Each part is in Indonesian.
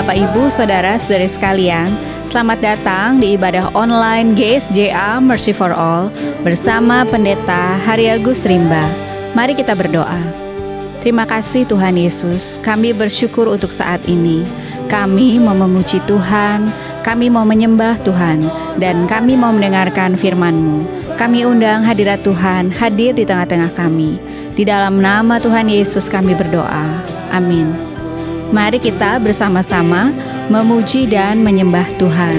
Bapak, Ibu, Saudara-saudari sekalian, selamat datang di ibadah online GSJA Mercy for All bersama Pendeta Hari Agus Rimba. Mari kita berdoa. Terima kasih Tuhan Yesus, kami bersyukur untuk saat ini. Kami mau memuji Tuhan, kami mau menyembah Tuhan, dan kami mau mendengarkan firman-Mu. Kami undang hadirat Tuhan hadir di tengah-tengah kami. Di dalam nama Tuhan Yesus kami berdoa. Amin. Mari kita bersama-sama memuji dan menyembah Tuhan.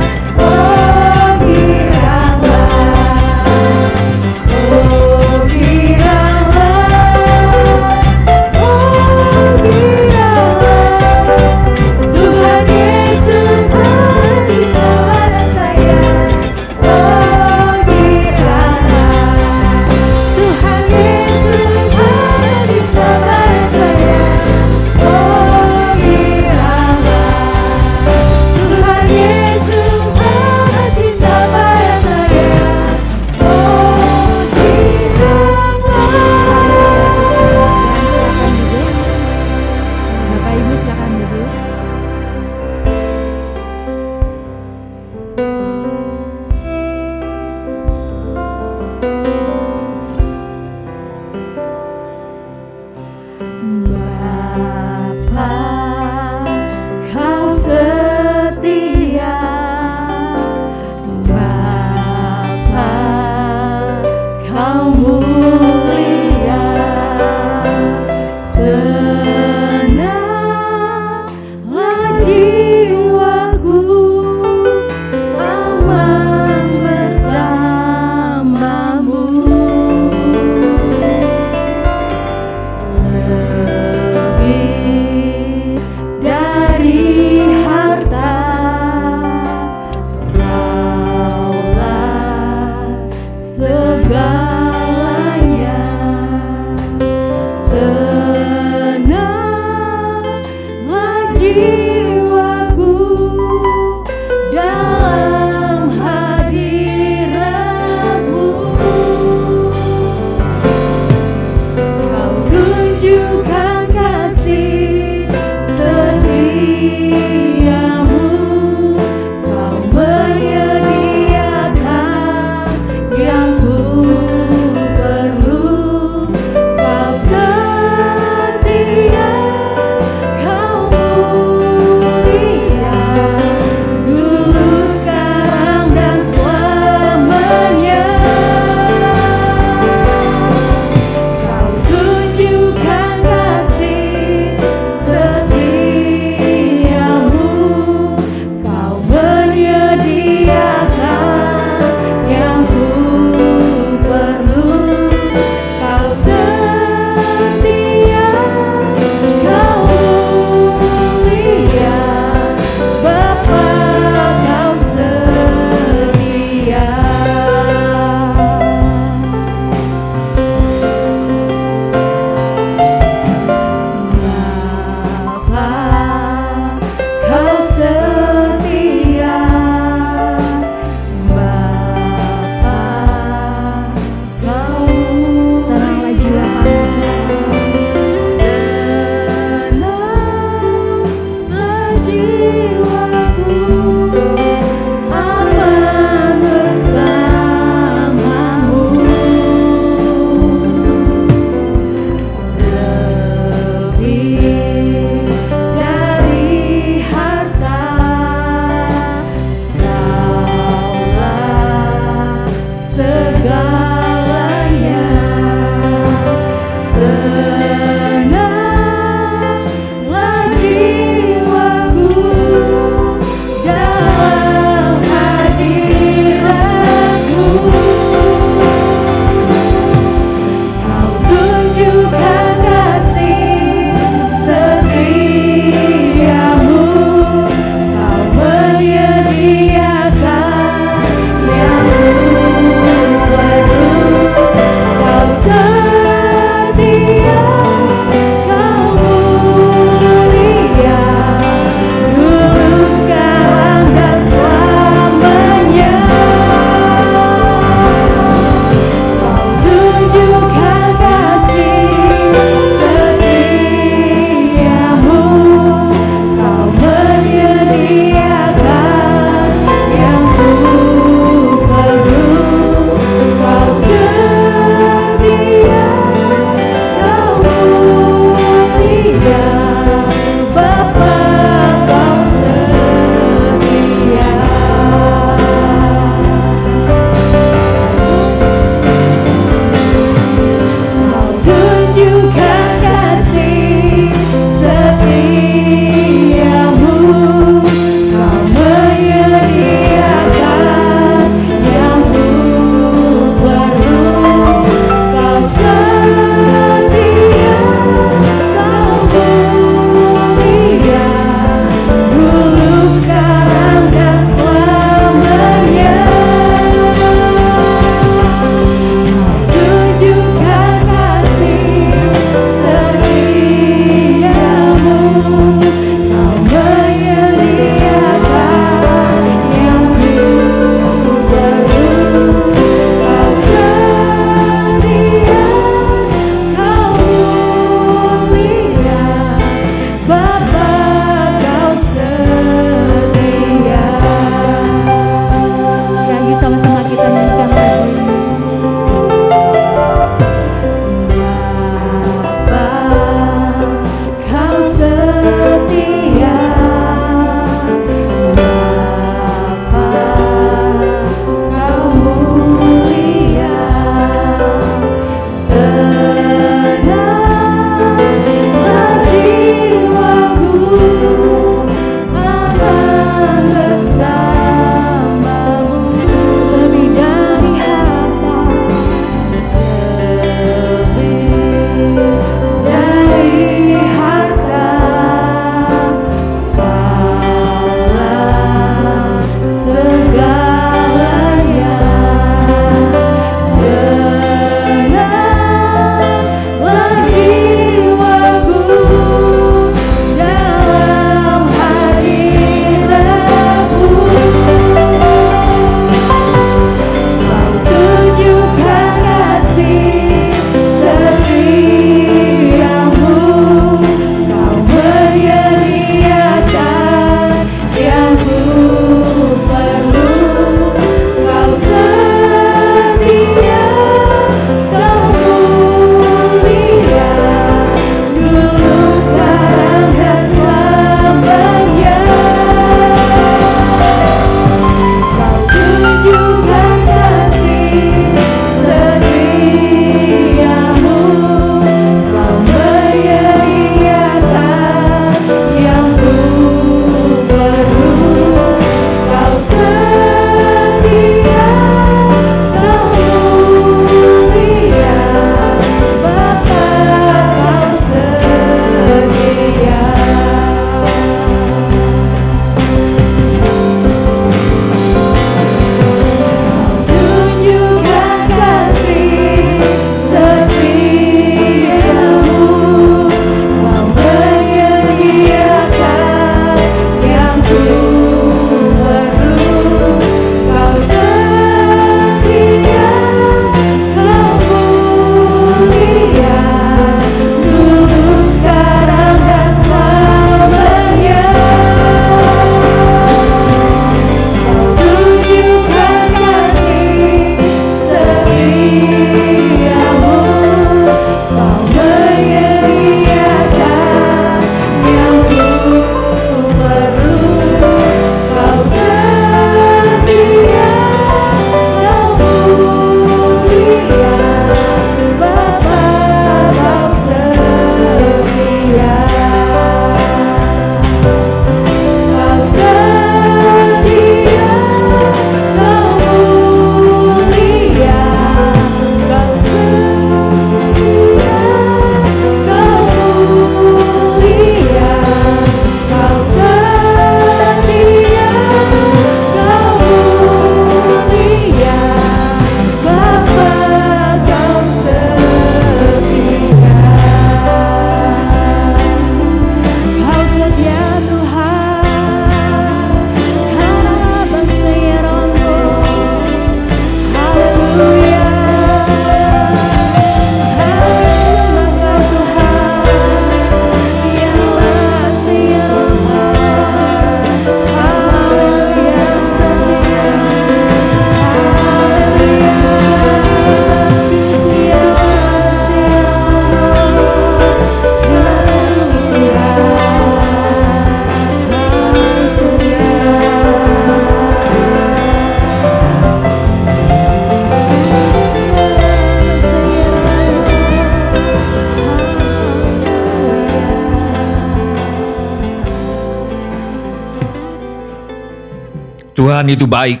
Tuhan itu baik.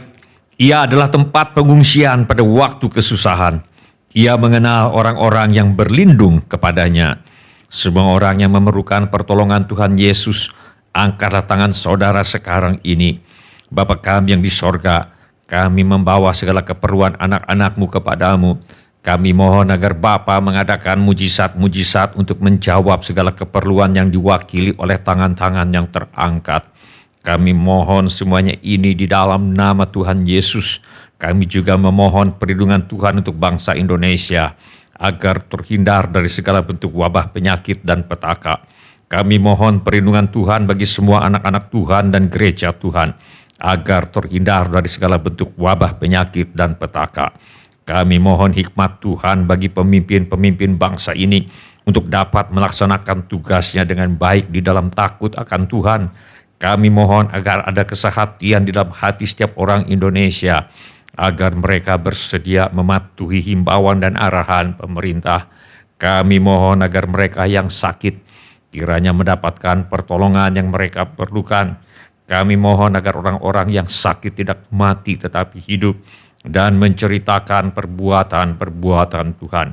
Ia adalah tempat pengungsian pada waktu kesusahan. Ia mengenal orang-orang yang berlindung kepadanya. Semua orang yang memerlukan pertolongan Tuhan Yesus, angkatlah tangan saudara sekarang ini. Bapa kami yang di sorga, kami membawa segala keperluan anak-anak-Mu kepadamu. Kami mohon agar Bapa mengadakan mujizat-mujizat untuk menjawab segala keperluan yang diwakili oleh tangan-tangan yang terangkat. Kami mohon semuanya ini di dalam nama Tuhan Yesus. Kami juga memohon perlindungan Tuhan untuk bangsa Indonesia, agar terhindar dari segala bentuk wabah penyakit dan petaka. Kami mohon perlindungan Tuhan bagi semua anak-anak Tuhan dan gereja Tuhan, agar terhindar dari segala bentuk wabah penyakit dan petaka. Kami mohon hikmat Tuhan bagi pemimpin-pemimpin bangsa ini untuk dapat melaksanakan tugasnya dengan baik di dalam takut akan Tuhan. Kami mohon agar ada kesehatian di dalam hati setiap orang Indonesia, agar mereka bersedia mematuhi himbauan dan arahan pemerintah. Kami mohon agar mereka yang sakit kiranya mendapatkan pertolongan yang mereka perlukan. Kami mohon agar orang-orang yang sakit tidak mati tetapi hidup dan menceritakan perbuatan-perbuatan Tuhan.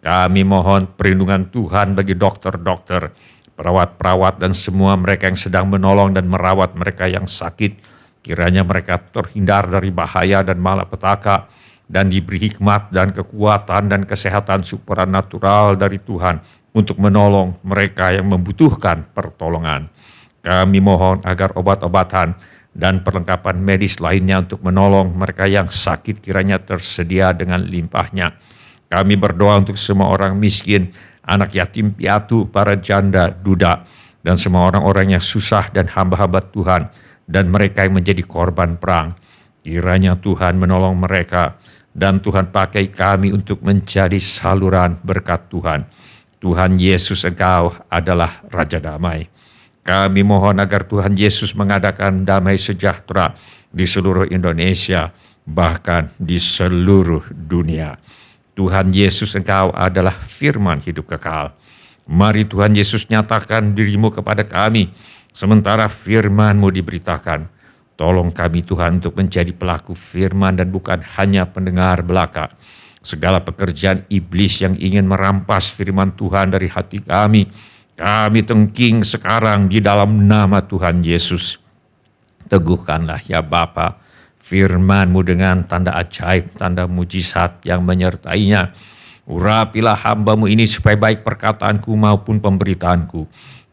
Kami mohon perlindungan Tuhan bagi dokter-dokter, perawat-perawat dan semua mereka yang sedang menolong dan merawat mereka yang sakit. Kiranya mereka terhindar dari bahaya dan malapetaka dan diberi hikmat dan kekuatan dan kesehatan supranatural dari Tuhan untuk menolong mereka yang membutuhkan pertolongan. Kami mohon agar obat-obatan dan perlengkapan medis lainnya untuk menolong mereka yang sakit kiranya tersedia dengan limpahnya. Kami berdoa untuk semua orang miskin, anak yatim piatu, para janda, duda, dan semua orang-orang yang susah dan hamba-hamba Tuhan, dan mereka yang menjadi korban perang. Kiranya Tuhan menolong mereka, dan Tuhan pakai kami untuk menjadi saluran berkat Tuhan. Tuhan Yesus, Engkau adalah Raja Damai. Kami mohon agar Tuhan Yesus mengadakan damai sejahtera di seluruh Indonesia, bahkan di seluruh dunia. Tuhan Yesus, Engkau adalah firman hidup kekal. Mari Tuhan Yesus nyatakan diri-Mu kepada kami, sementara firman-Mu diberitakan. Tolong kami Tuhan untuk menjadi pelaku firman dan bukan hanya pendengar belaka. Segala pekerjaan iblis yang ingin merampas firman Tuhan dari hati kami tengking sekarang di dalam nama Tuhan Yesus. Teguhkanlah ya Bapa firman-Mu dengan tanda ajaib, tanda mujizat yang menyertainya. Urapilah hamba-Mu ini supaya baik perkataanku maupun pemberitaanku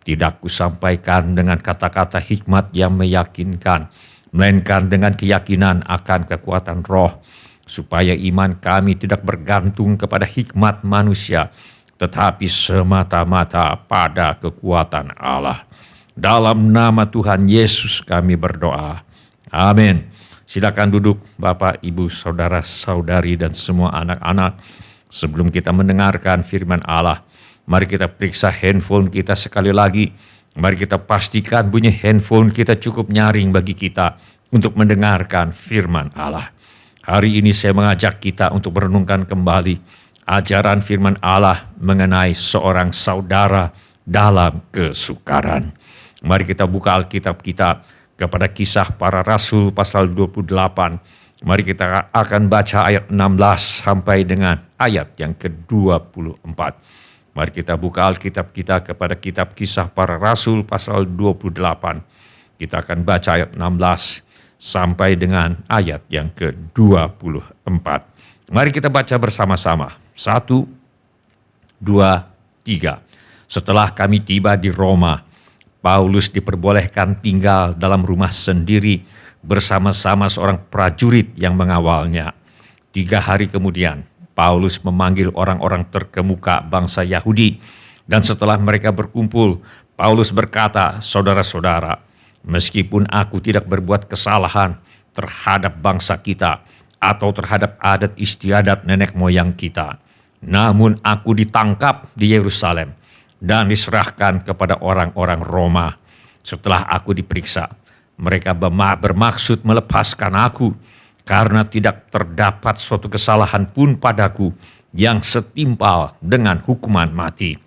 tidak kusampaikan dengan kata-kata hikmat yang meyakinkan, melainkan dengan keyakinan akan kekuatan roh, supaya iman kami tidak bergantung kepada hikmat manusia, tetapi semata-mata pada kekuatan Allah. Dalam nama Tuhan Yesus kami berdoa. Amin. Silakan duduk Bapak, Ibu, Saudara-saudari dan semua anak-anak. Sebelum kita mendengarkan firman Allah, mari kita periksa handphone kita sekali lagi. Mari kita pastikan bunyi handphone kita cukup nyaring bagi kita untuk mendengarkan firman Allah. Hari ini saya mengajak kita untuk merenungkan kembali ajaran firman Allah mengenai seorang saudara dalam kesukaran. Mari kita buka Alkitab kita kepada Kisah Para Rasul pasal 28. Mari kita akan baca ayat 16 sampai dengan ayat yang ke-24. Mari kita buka Alkitab kita kepada kitab Kisah Para Rasul pasal 28. Kita akan baca ayat 16 sampai dengan ayat yang ke-24. Mari kita baca bersama-sama. 1, 2, 3. Setelah kami tiba di Roma, Paulus diperbolehkan tinggal dalam rumah sendiri bersama-sama seorang prajurit yang mengawalnya. 3 hari kemudian, Paulus memanggil orang-orang terkemuka bangsa Yahudi, dan setelah mereka berkumpul, Paulus berkata, "Saudara-saudara, meskipun aku tidak berbuat kesalahan terhadap bangsa kita atau terhadap adat istiadat nenek moyang kita, namun aku ditangkap di Yerusalem dan diserahkan kepada orang-orang Roma. Setelah aku diperiksa, mereka bermaksud melepaskan aku karena tidak terdapat suatu kesalahan pun padaku yang setimpal dengan hukuman mati.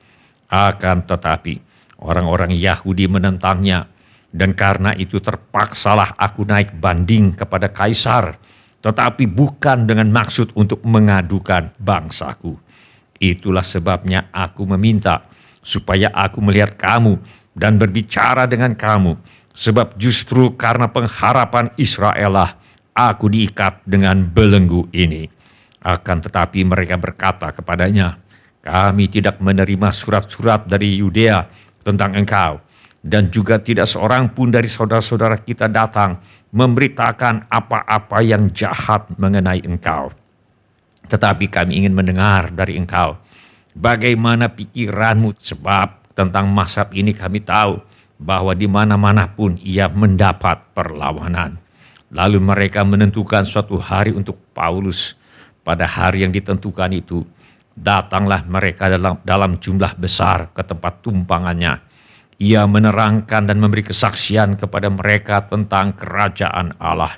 Akan tetapi orang-orang Yahudi menentangnya. dan karena itu terpaksalah aku naik banding kepada kaisar, tetapi bukan dengan maksud untuk mengadukan bangsaku. Itulah sebabnya aku meminta supaya aku melihat kamu dan berbicara dengan kamu, sebab justru karena pengharapan Israel lah aku diikat dengan belenggu ini. Akan tetapi mereka berkata kepadanya, kami tidak menerima surat-surat dari Yudea tentang engkau, dan juga tidak seorang pun dari saudara-saudara kita datang memberitakan apa-apa yang jahat mengenai engkau. Tetapi kami ingin mendengar dari engkau bagaimana pikiranmu, sebab tentang mazhab ini kami tahu bahwa di mana-mana pun ia mendapat perlawanan. Lalu mereka menentukan suatu hari untuk Paulus. Pada hari yang ditentukan itu, datanglah mereka dalam jumlah besar ke tempat tumpangannya. Ia menerangkan dan memberi kesaksian kepada mereka tentang kerajaan Allah.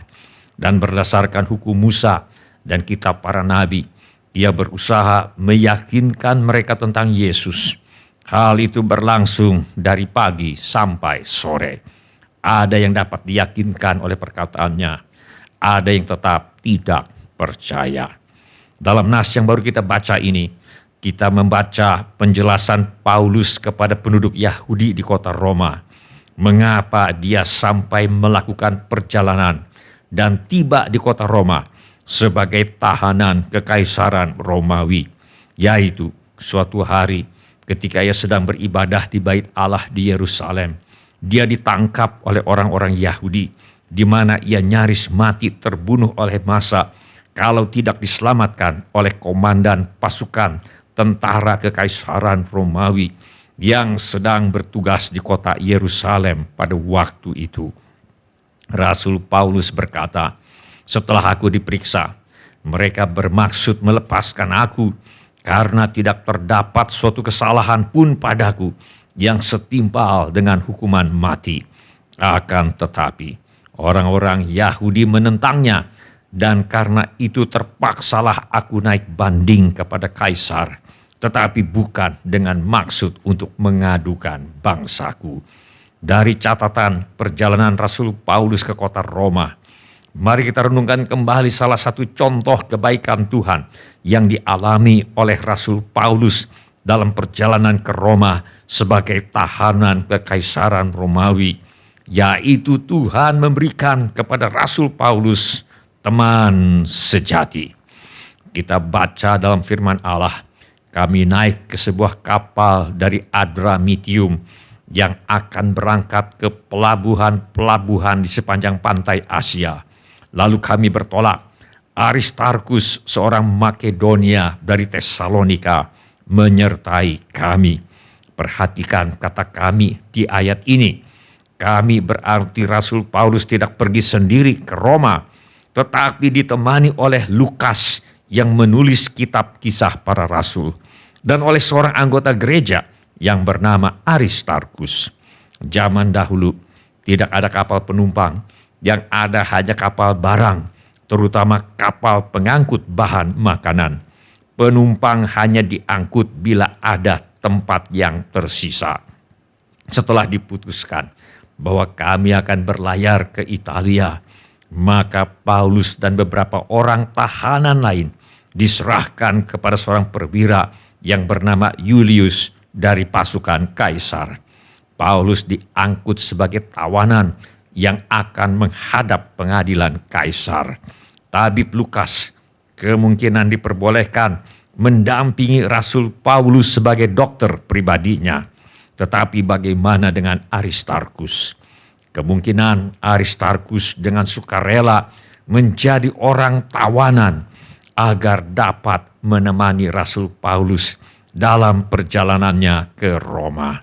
Dan berdasarkan hukum Musa dan kitab para nabi, ia berusaha meyakinkan mereka tentang Yesus. Hal itu berlangsung dari pagi sampai sore. Ada yang dapat diyakinkan oleh perkataannya, ada yang tetap tidak percaya. Dalam nas yang baru kita baca ini, kita membaca penjelasan Paulus kepada penduduk Yahudi di kota Roma. Mengapa dia sampai melakukan perjalanan dan tiba di kota Roma sebagai tahanan kekaisaran Romawi, yaitu suatu hari ketika ia sedang beribadah di bait Allah di Yerusalem, dia ditangkap oleh orang-orang Yahudi, di mana ia nyaris mati terbunuh oleh massa kalau tidak diselamatkan oleh komandan pasukan tentara kekaisaran Romawi yang sedang bertugas di kota Yerusalem pada waktu itu. Rasul Paulus berkata, setelah aku diperiksa, mereka bermaksud melepaskan aku karena tidak terdapat suatu kesalahan pun padaku yang setimpal dengan hukuman mati. Akan tetapi, orang-orang Yahudi menentangnya, dan karena itu terpaksalah aku naik banding kepada kaisar, tetapi bukan dengan maksud untuk mengadukan bangsaku. Dari catatan perjalanan Rasul Paulus ke kota Roma, mari kita renungkan kembali salah satu contoh kebaikan Tuhan yang dialami oleh Rasul Paulus dalam perjalanan ke Roma sebagai tahanan kekaisaran Romawi, yaitu Tuhan memberikan kepada Rasul Paulus teman sejati. Kita baca dalam firman Allah, kami naik ke sebuah kapal dari Adramitium yang akan berangkat ke pelabuhan-pelabuhan di sepanjang pantai Asia. Lalu kami bertolak. Aristarkus, seorang Makedonia dari Tesalonika, menyertai kami. Perhatikan kata kami di ayat ini. Kami berarti Rasul Paulus tidak pergi sendiri ke Roma, tetapi ditemani oleh Lukas yang menulis kitab Kisah Para Rasul, dan oleh seorang anggota gereja yang bernama Aristarkus. Zaman dahulu tidak ada kapal penumpang, yang ada hanya kapal barang, terutama kapal pengangkut bahan makanan. Penumpang hanya diangkut bila ada tempat yang tersisa. Setelah diputuskan bahwa kami akan berlayar ke Italia, maka Paulus dan beberapa orang tahanan lain diserahkan kepada seorang perwira yang bernama Julius dari pasukan kaisar. Paulus diangkut sebagai tawanan yang akan menghadap pengadilan kaisar. Tabib Lukas kemungkinan diperbolehkan mendampingi Rasul Paulus sebagai dokter pribadinya. Tetapi bagaimana dengan Aristarkus? Kemungkinan Aristarkus dengan sukarela menjadi orang tawanan agar dapat menemani Rasul Paulus dalam perjalanannya ke Roma.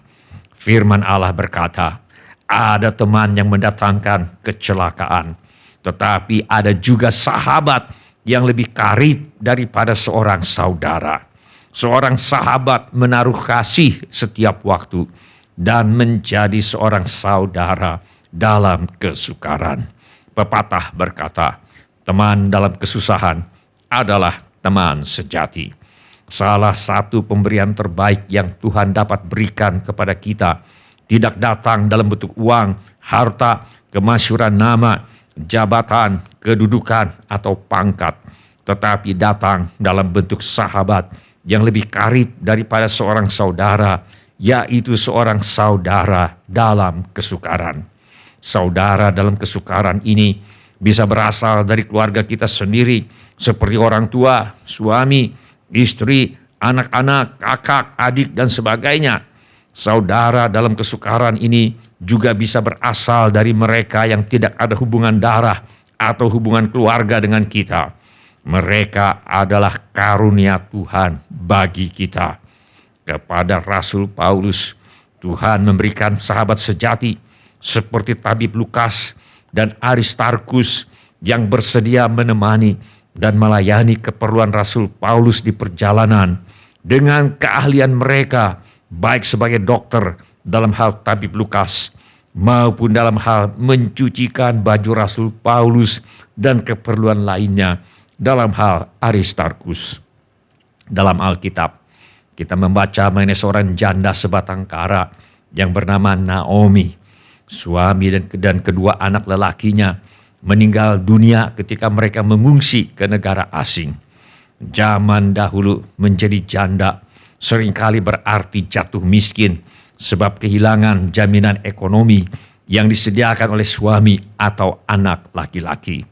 Firman Allah berkata, ada teman yang mendatangkan kecelakaan, tetapi ada juga sahabat yang lebih karib daripada seorang saudara. Seorang sahabat menaruh kasih setiap waktu dan menjadi seorang saudara dalam kesukaran. Pepatah berkata, teman dalam kesusahan adalah teman sejati. Salah satu pemberian terbaik yang Tuhan dapat berikan kepada kita tidak datang dalam bentuk uang, harta, kemasyhuran nama, jabatan, kedudukan, atau pangkat, tetapi datang dalam bentuk sahabat yang lebih karib daripada seorang saudara, yaitu seorang saudara dalam kesukaran. Saudara dalam kesukaran ini bisa berasal dari keluarga kita sendiri, seperti orang tua, suami, istri, anak-anak, kakak, adik, dan sebagainya. Saudara dalam kesukaran ini juga bisa berasal dari mereka yang tidak ada hubungan darah atau hubungan keluarga dengan kita. Mereka adalah karunia Tuhan bagi kita. Kepada Rasul Paulus, Tuhan memberikan sahabat sejati seperti tabib Lukas dan Aristarkus yang bersedia menemani dan melayani keperluan Rasul Paulus di perjalanan dengan keahlian mereka, baik sebagai dokter dalam hal tabib Lukas maupun dalam hal mencucikan baju Rasul Paulus dan keperluan lainnya dalam hal Aristarkus. Dalam Alkitab, kita membaca mengenai seorang janda sebatang kara yang bernama Naomi. Suami dan kedua anak lelakinya meninggal dunia ketika mereka mengungsi ke negara asing. Zaman dahulu menjadi janda seringkali berarti jatuh miskin sebab kehilangan jaminan ekonomi yang disediakan oleh suami atau anak laki-laki.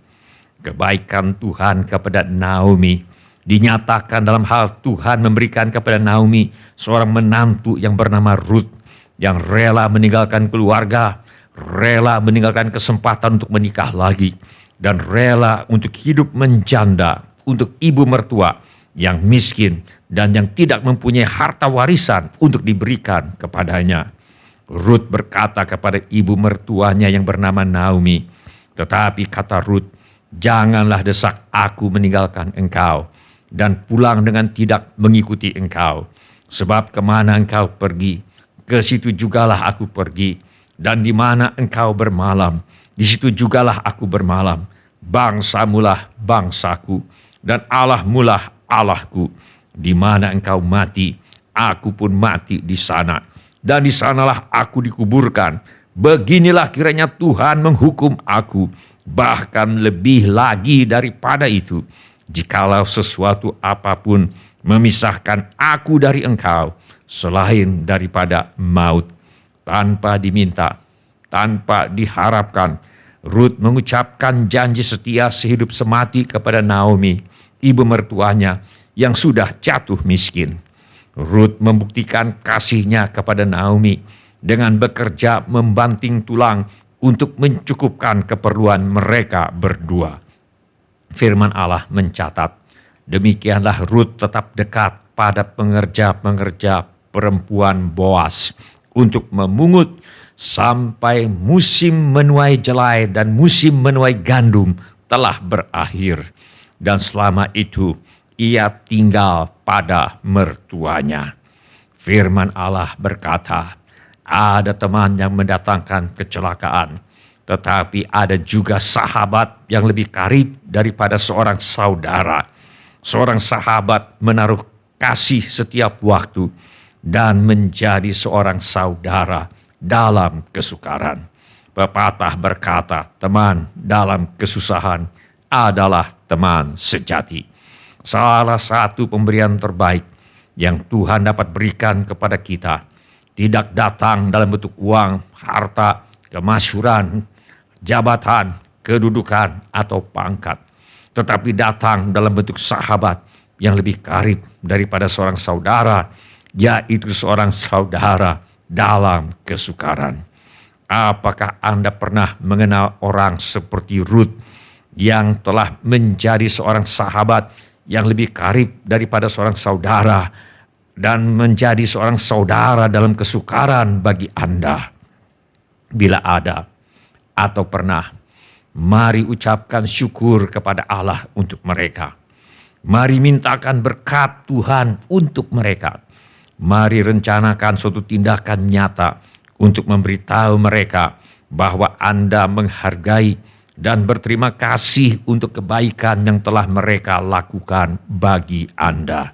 Kebaikan Tuhan kepada Naomi dinyatakan dalam hal Tuhan memberikan kepada Naomi seorang menantu yang bernama Ruth, yang rela meninggalkan keluarga, rela meninggalkan kesempatan untuk menikah lagi, dan rela untuk hidup menjanda untuk ibu mertua yang miskin dan yang tidak mempunyai harta warisan untuk diberikan kepadanya. Ruth berkata kepada ibu mertuanya yang bernama Naomi, "Tetapi," kata Ruth, "janganlah desak aku meninggalkan engkau dan pulang dengan tidak mengikuti engkau. Sebab kemana engkau pergi, ke situ jugalah aku pergi. Dan di mana engkau bermalam, di situ jugalah aku bermalam. Bangsamulah bangsaku, dan Allahmulah Allahku. Di mana engkau mati, aku pun mati di sana. Dan di sanalah aku dikuburkan. Beginilah kiranya Tuhan menghukum aku, bahkan lebih lagi daripada itu, jikalau sesuatu apapun memisahkan aku dari engkau, selain daripada maut." Tanpa diminta, tanpa diharapkan, Ruth mengucapkan janji setia sehidup semati kepada Naomi, ibu mertuanya yang sudah jatuh miskin. Ruth membuktikan kasihnya kepada Naomi dengan bekerja membanting tulang untuk mencukupkan keperluan mereka berdua. Firman Allah mencatat, demikianlah Ruth tetap dekat pada pengerja-pengerja perempuan Boas untuk memungut sampai musim menuai jelai dan musim menuai gandum telah berakhir. Dan selama itu ia tinggal pada mertuanya. Firman Allah berkata, ada teman yang mendatangkan kecelakaan, tetapi ada juga sahabat yang lebih karib daripada seorang saudara. Seorang sahabat menaruh kasih setiap waktu dan menjadi seorang saudara dalam kesukaran. Pepatah berkata, teman dalam kesusahan adalah teman sejati. Salah satu pemberian terbaik yang Tuhan dapat berikan kepada kita tidak datang dalam bentuk uang, harta, kemasyhuran, jabatan, kedudukan, atau pangkat, tetapi datang dalam bentuk sahabat yang lebih karib daripada seorang saudara, yaitu seorang saudara dalam kesukaran. Apakah Anda pernah mengenal orang seperti Ruth yang telah menjadi seorang sahabat yang lebih karib daripada seorang saudara dan menjadi seorang saudara dalam kesukaran bagi Anda? Bila ada atau pernah, mari ucapkan syukur kepada Allah untuk mereka. Mari mintakan berkat Tuhan untuk mereka. Mari rencanakan suatu tindakan nyata untuk memberitahu mereka bahwa Anda menghargai dan berterima kasih untuk kebaikan yang telah mereka lakukan bagi Anda.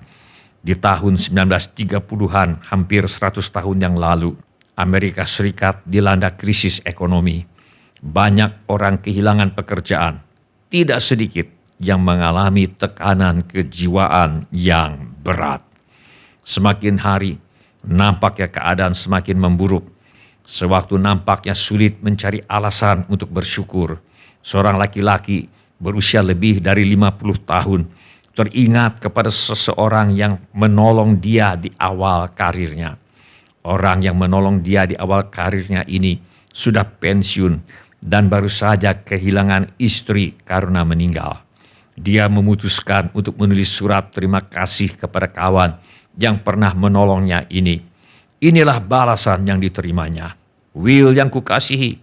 Di tahun 1930-an, hampir 100 tahun yang lalu, Amerika Serikat dilanda krisis ekonomi. Banyak orang kehilangan pekerjaan. Tidak sedikit yang mengalami tekanan kejiwaan yang berat. Semakin hari, nampaknya keadaan semakin memburuk. Sewaktu nampaknya sulit mencari alasan untuk bersyukur, seorang laki-laki berusia lebih dari 50 tahun teringat kepada seseorang yang menolong dia di awal karirnya. Orang yang menolong dia di awal karirnya ini sudah pensiun dan baru saja kehilangan istri karena meninggal. Dia memutuskan untuk menulis surat terima kasih kepada kawan yang pernah menolongnya ini. Inilah balasan yang diterimanya. Will yang kukasihi,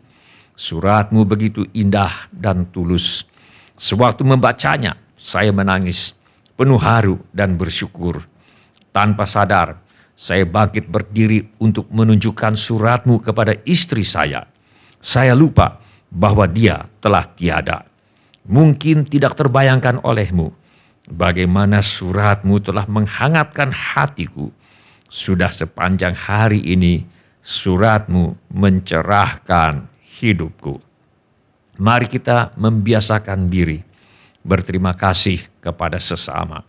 suratmu begitu indah dan tulus. Sewaktu membacanya, saya menangis, penuh haru dan bersyukur. Tanpa sadar, saya bangkit berdiri untuk menunjukkan suratmu kepada istri saya. Saya lupa bahwa dia telah tiada. Mungkin tidak terbayangkan olehmu bagaimana suratmu telah menghangatkan hatiku. Sudah sepanjang hari ini suratmu mencerahkan hidupku. Mari kita membiasakan diri berterima kasih kepada sesama.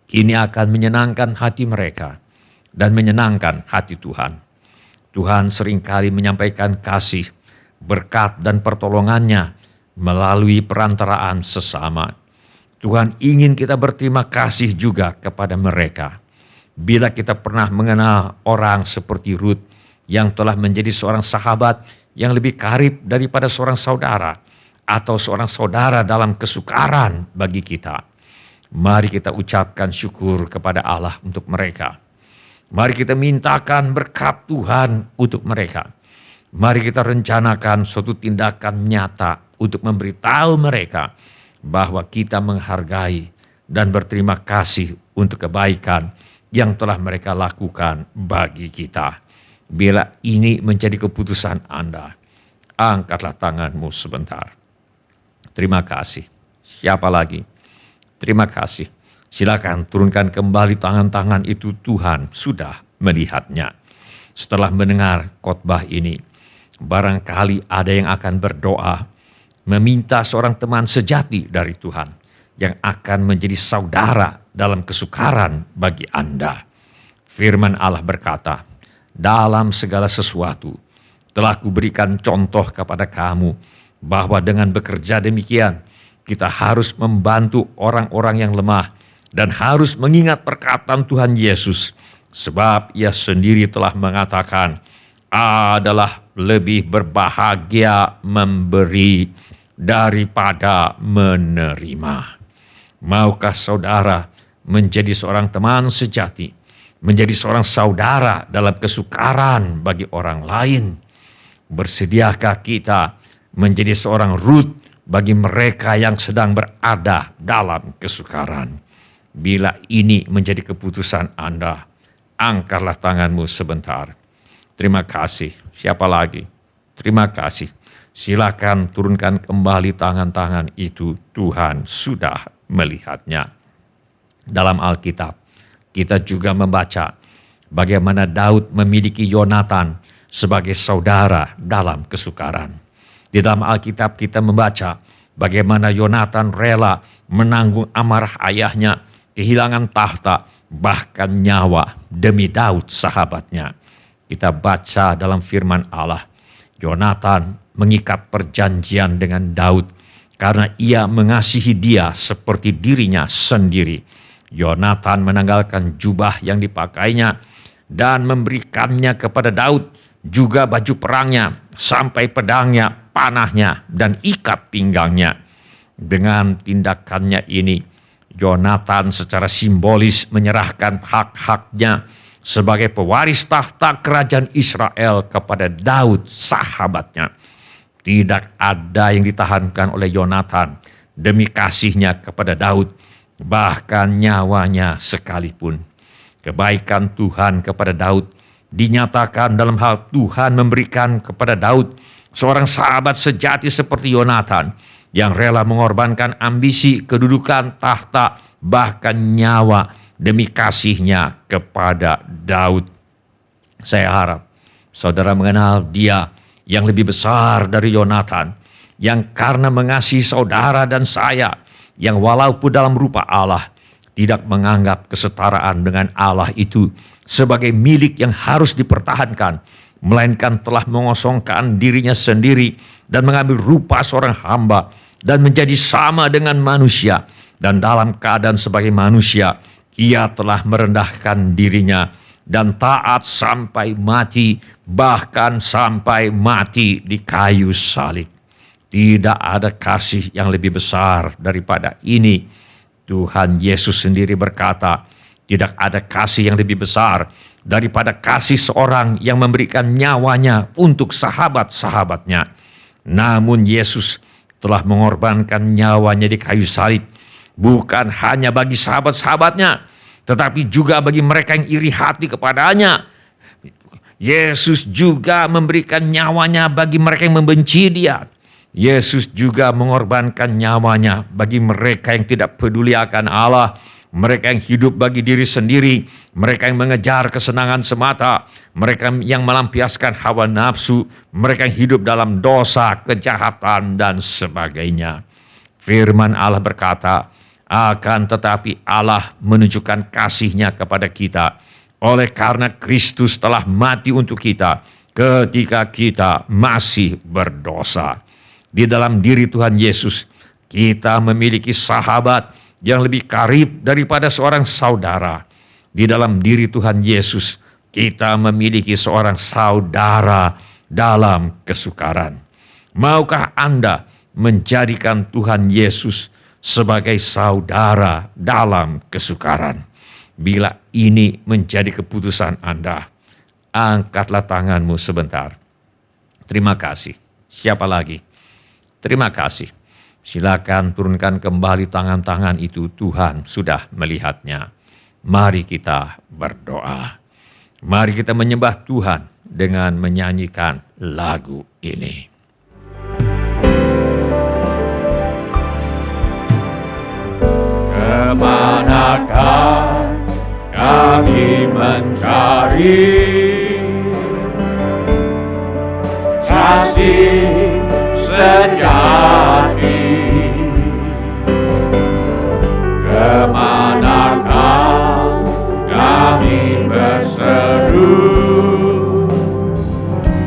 Ini akan menyenangkan hati mereka dan menyenangkan hati Tuhan. Tuhan seringkali menyampaikan kasih, berkat dan pertolongannya melalui perantaraan sesama. Tuhan ingin kita berterima kasih juga kepada mereka. Bila kita pernah mengenal orang seperti Ruth yang telah menjadi seorang sahabat yang lebih karib daripada seorang saudara atau seorang saudara dalam kesukaran bagi kita, mari kita ucapkan syukur kepada Allah untuk mereka. Mari kita mintakan berkat Tuhan untuk mereka. Mari kita rencanakan suatu tindakan nyata untuk memberitahu mereka bahwa kita menghargai dan berterima kasih untuk kebaikan yang telah mereka lakukan bagi kita. Bila ini menjadi keputusan Anda, angkatlah tanganmu sebentar. Terima kasih. Siapa lagi? Terima kasih. Silakan turunkan kembali tangan-tangan itu, Tuhan sudah melihatnya. Setelah mendengar khotbah ini, barangkali ada yang akan berdoa, meminta seorang teman sejati dari Tuhan yang akan menjadi saudara dalam kesukaran bagi Anda. Firman Allah berkata, dalam segala sesuatu telah kuberikan contoh kepada kamu bahwa dengan bekerja demikian kita harus membantu orang-orang yang lemah dan harus mengingat perkataan Tuhan Yesus, sebab ia sendiri telah mengatakan, adalah lebih berbahagia memberi daripada menerima. Maukah saudara menjadi seorang teman sejati, menjadi seorang saudara dalam kesukaran bagi orang lain? Bersediakah kita menjadi seorang Ruth bagi mereka yang sedang berada dalam kesukaran? Bila ini menjadi keputusan Anda, angkatlah tanganmu sebentar. Terima kasih. Siapa lagi? Terima kasih. Silakan turunkan kembali tangan-tangan itu. Tuhan sudah melihatnya. Dalam Alkitab, kita juga membaca bagaimana Daud memiliki Yonatan sebagai saudara dalam kesukaran. Di dalam Alkitab kita membaca bagaimana Yonatan rela menanggung amarah ayahnya, kehilangan tahta, bahkan nyawa demi Daud sahabatnya. Kita baca dalam firman Allah, Yonatan mengikat perjanjian dengan Daud karena ia mengasihi dia seperti dirinya sendiri. Yonatan menanggalkan jubah yang dipakainya dan memberikannya kepada Daud, juga baju perangnya, sampai pedangnya, panahnya, dan ikat pinggangnya. Dengan tindakannya ini, Yonatan secara simbolis menyerahkan hak-haknya sebagai pewaris tahta kerajaan Israel kepada Daud sahabatnya. Tidak ada yang ditahankan oleh Yonatan demi kasihnya kepada Daud, bahkan nyawanya sekalipun. Kebaikan Tuhan kepada Daud dinyatakan dalam hal Tuhan memberikan kepada Daud seorang sahabat sejati seperti Yonatan yang rela mengorbankan ambisi, kedudukan, tahta, bahkan nyawa demi kasihnya kepada Daud. Saya harap Saudara mengenal Dia yang lebih besar dari Yonatan, yang karena mengasihi saudara dan saya, yang walaupun dalam rupa Allah, tidak menganggap kesetaraan dengan Allah itu sebagai milik yang harus dipertahankan, melainkan telah mengosongkan dirinya sendiri dan mengambil rupa seorang hamba dan menjadi sama dengan manusia. Dan dalam keadaan sebagai manusia, Ia telah merendahkan dirinya dan taat sampai mati, bahkan sampai mati di kayu salib. Tidak ada kasih yang lebih besar daripada ini. Tuhan Yesus sendiri berkata, tidak ada kasih yang lebih besar daripada kasih seorang yang memberikan nyawanya untuk sahabat-sahabatnya. Namun Yesus telah mengorbankan nyawanya di kayu salib, bukan hanya bagi sahabat-sahabatnya, tetapi juga bagi mereka yang iri hati kepadanya. Yesus juga memberikan nyawanya bagi mereka yang membenci Dia. Yesus juga mengorbankan nyawanya bagi mereka yang tidak peduli akan Allah, mereka yang hidup bagi diri sendiri, mereka yang mengejar kesenangan semata, mereka yang melampiaskan hawa nafsu, mereka yang hidup dalam dosa, kejahatan, dan sebagainya. Firman Allah berkata, akan tetapi Allah menunjukkan kasih-Nya kepada kita oleh karena Kristus telah mati untuk kita ketika kita masih berdosa. Di dalam diri Tuhan Yesus, kita memiliki sahabat yang lebih karib daripada seorang saudara. Di dalam diri Tuhan Yesus, kita memiliki seorang saudara dalam kesukaran. Maukah Anda menjadikan Tuhan Yesus sebagai saudara dalam kesukaran? Bila ini menjadi keputusan Anda, angkatlah tanganmu sebentar. Terima kasih. Siapa lagi? Terima kasih. Silakan turunkan kembali tangan-tangan itu, Tuhan sudah melihatnya. Mari kita berdoa. Mari kita menyembah Tuhan dengan menyanyikan lagu ini. Kemanakah kami mencari kasih sejati? Kemanakah kami berseru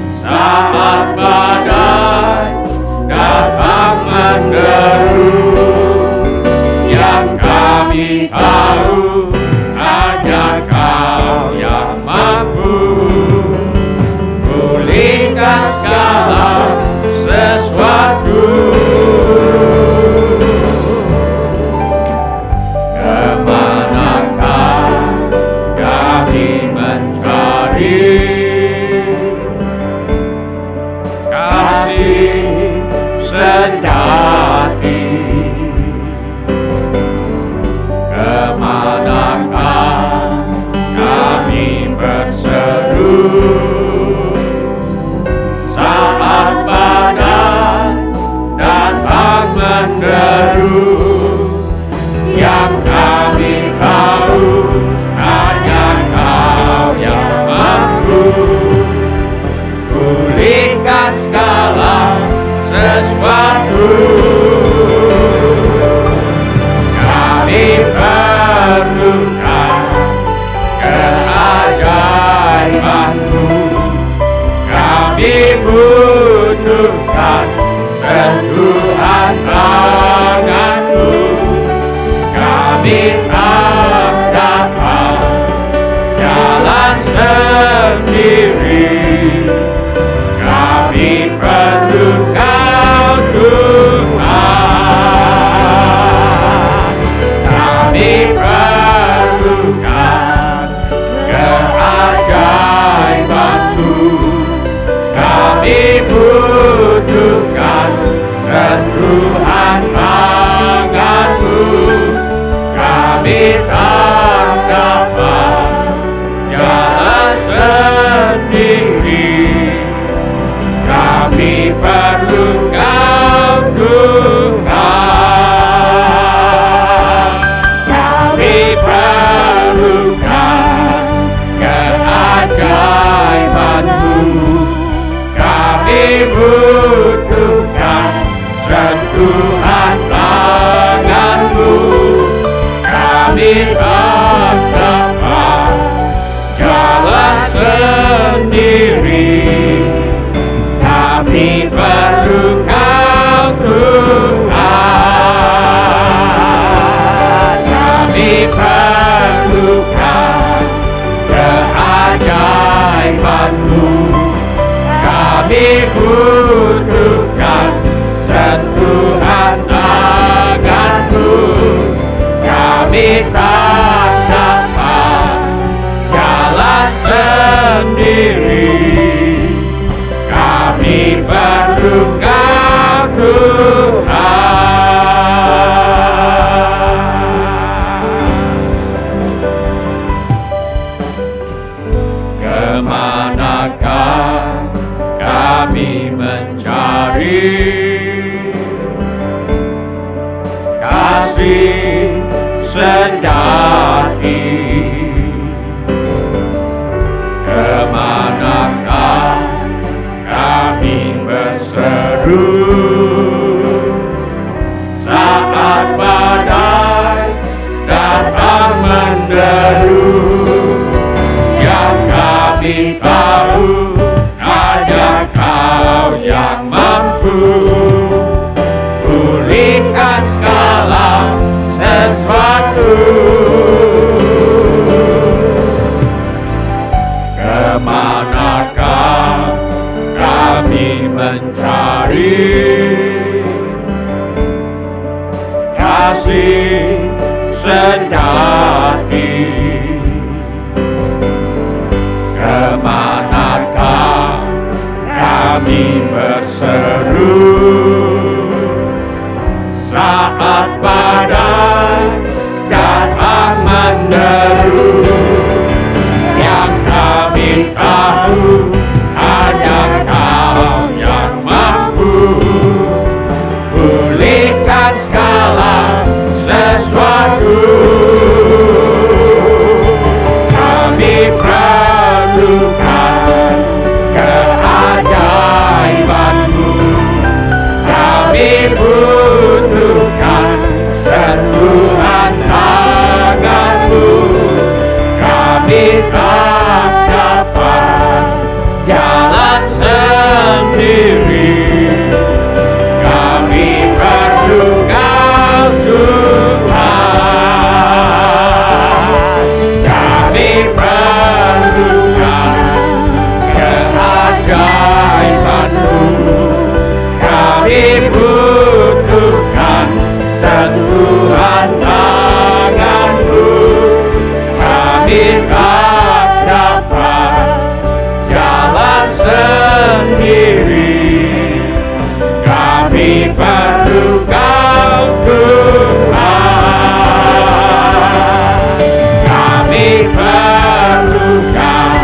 saat badai datang menderu? Yang kami tahu hanya Kau yang mampu pulihkan segala sesuatu. Kemanakah kami mencari kasih sejati? Kemanakah kami berseru saat badai datang menderu? Yang kami tahu hanya Kau yang mampu pulihkan segala sesuatu. Kami perlukan keajaiban-Mu, kami butuhkan sentuhan tangan-Mu. Kami tak dapat jalan sendiri, kami perlu Kau Tuhan. Kami perlukan keajaiban-Mu, kami butuhkan sentuhan tangan-Mu. Kami tak dapat jalan sendiri, kami perlu Kau Tuhan. Kami perlukan keajaiban-Mu, pulihkan segala sesuatu. Kemanakah kami mencari kasih sejati? Kemanakah kami berseru saat badai datang menderu? Yang kami tahu hanya Kau yang mampu pulihkan segala sesuatu. Kami perlukan keajaiban-Mu, kami butuhkan sentuhan tangan-Mu. Kami tak dapat jalan sendiri, kami perlu Kau Tuhan. Kami perlukan keajaiban-Mu, kami butuhkan sentuhan tangan-Mu. Kami tak dapat jalan sendiri, kami perlu Kau Tuhan. Kami perlukan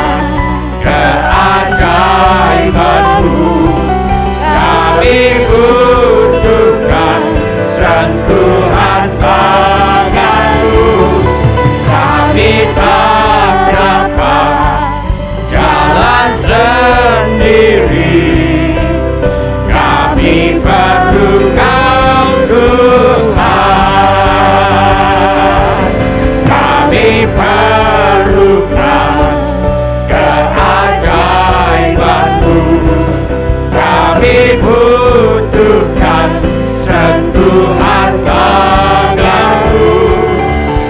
keajaiban-Mu, kami butuhkan sentuhan tangan-Mu. Kami tak dapat jalan sendiri, kami perlu Kau Tuhan. Kami perlukan keajaiban-Mu, kami butuhkan sentuhan tangan-Mu.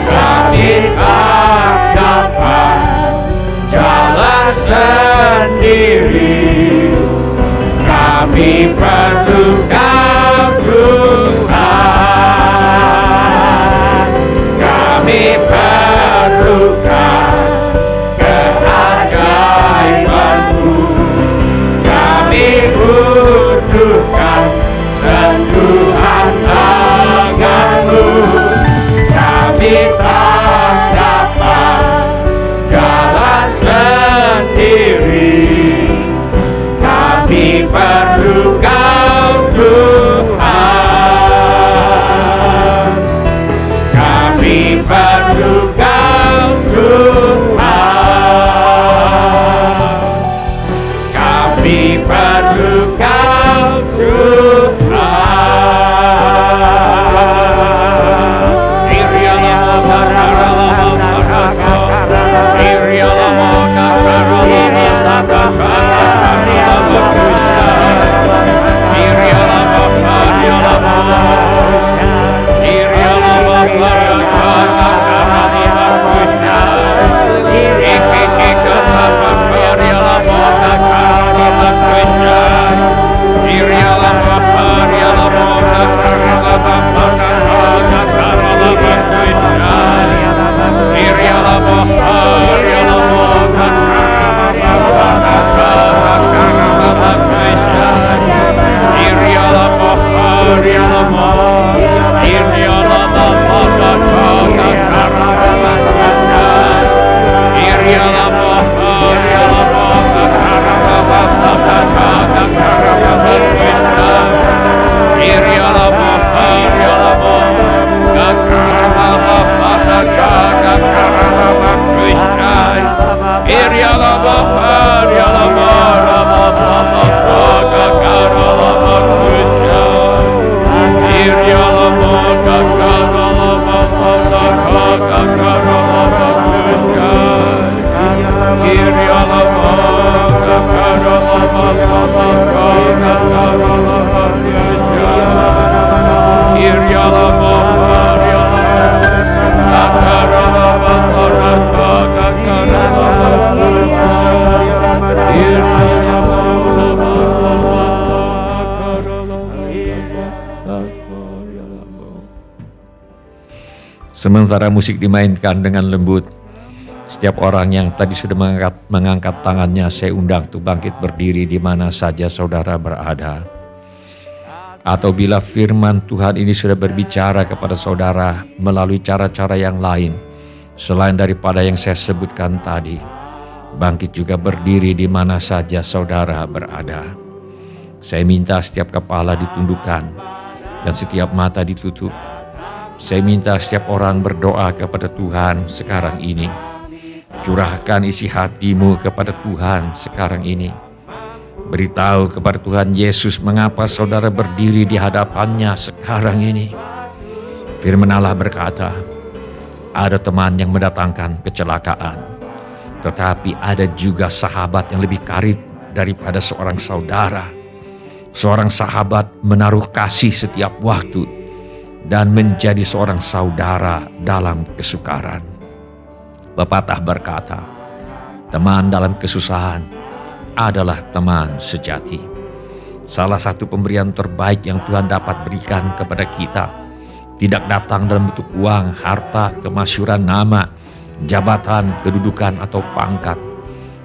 Kami tak dapat jalan sendiri, kami perlu Kau Tuhan. Kami perlukan keajaiban-Mu, kami butuhkan sentuhan tangan-Mu. Kami tak dapat jalan sendiri, kami perlu Kau Sementara musik dimainkan dengan lembut, setiap orang yang tadi sudah mengangkat tangannya, saya undang untuk bangkit berdiri di mana saja saudara berada. Atau bila firman Tuhan ini sudah berbicara kepada saudara melalui cara-cara yang lain, selain daripada yang saya sebutkan tadi, bangkit juga berdiri di mana saja saudara berada. Saya minta setiap kepala ditundukkan dan setiap mata ditutup. Saya minta setiap orang berdoa kepada Tuhan sekarang ini. Curahkan isi hatimu kepada Tuhan sekarang ini. Beritahu kepada Tuhan Yesus mengapa saudara berdiri di hadapannya sekarang ini. Firman Allah berkata, ada teman yang mendatangkan kecelakaan, tetapi ada juga sahabat yang lebih karib daripada seorang saudara. Seorang sahabat menaruh kasih setiap waktu dan menjadi seorang saudara dalam kesukaran. Pepatah berkata, teman dalam kesusahan adalah teman sejati. Salah satu pemberian terbaik yang Tuhan dapat berikan kepada kita tidak datang dalam bentuk uang, harta, kemasyhuran, nama, jabatan, kedudukan, atau pangkat,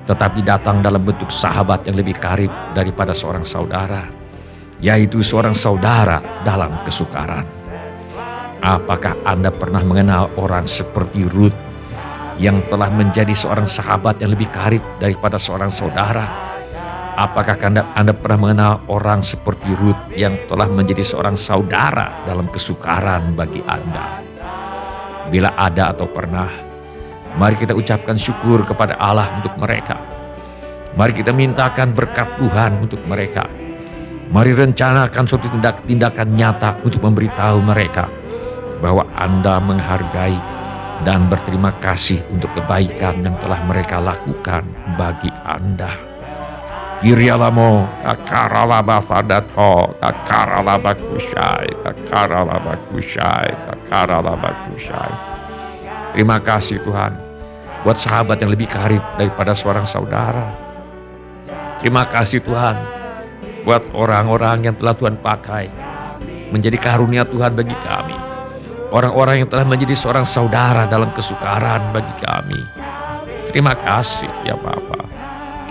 tetapi datang dalam bentuk sahabat yang lebih karib daripada seorang saudara, yaitu seorang saudara dalam kesukaran. Apakah Anda pernah mengenal orang seperti Ruth yang telah menjadi seorang sahabat yang lebih karib daripada seorang saudara? Apakah Anda pernah mengenal orang seperti Ruth yang telah menjadi seorang saudara dalam kesukaran bagi Anda? Bila ada atau pernah, mari kita ucapkan syukur kepada Allah untuk mereka. Mari kita mintakan berkat Tuhan untuk mereka. Mari rencanakan suatu tindakan nyata untuk memberitahu mereka bahwa Anda menghargai dan berterima kasih untuk kebaikan yang telah mereka lakukan bagi Anda. Kirialamo, kakaralabafadato, kakaralabakushai, kakaralabakushai, kakaralabakushai. Terima kasih Tuhan buat sahabat yang lebih karib daripada seorang saudara. Terima kasih Tuhan buat orang-orang yang telah Tuhan pakai menjadi karunia Tuhan bagi kami. Orang-orang yang telah menjadi seorang saudara dalam kesukaran bagi kami. Terima kasih ya Bapa.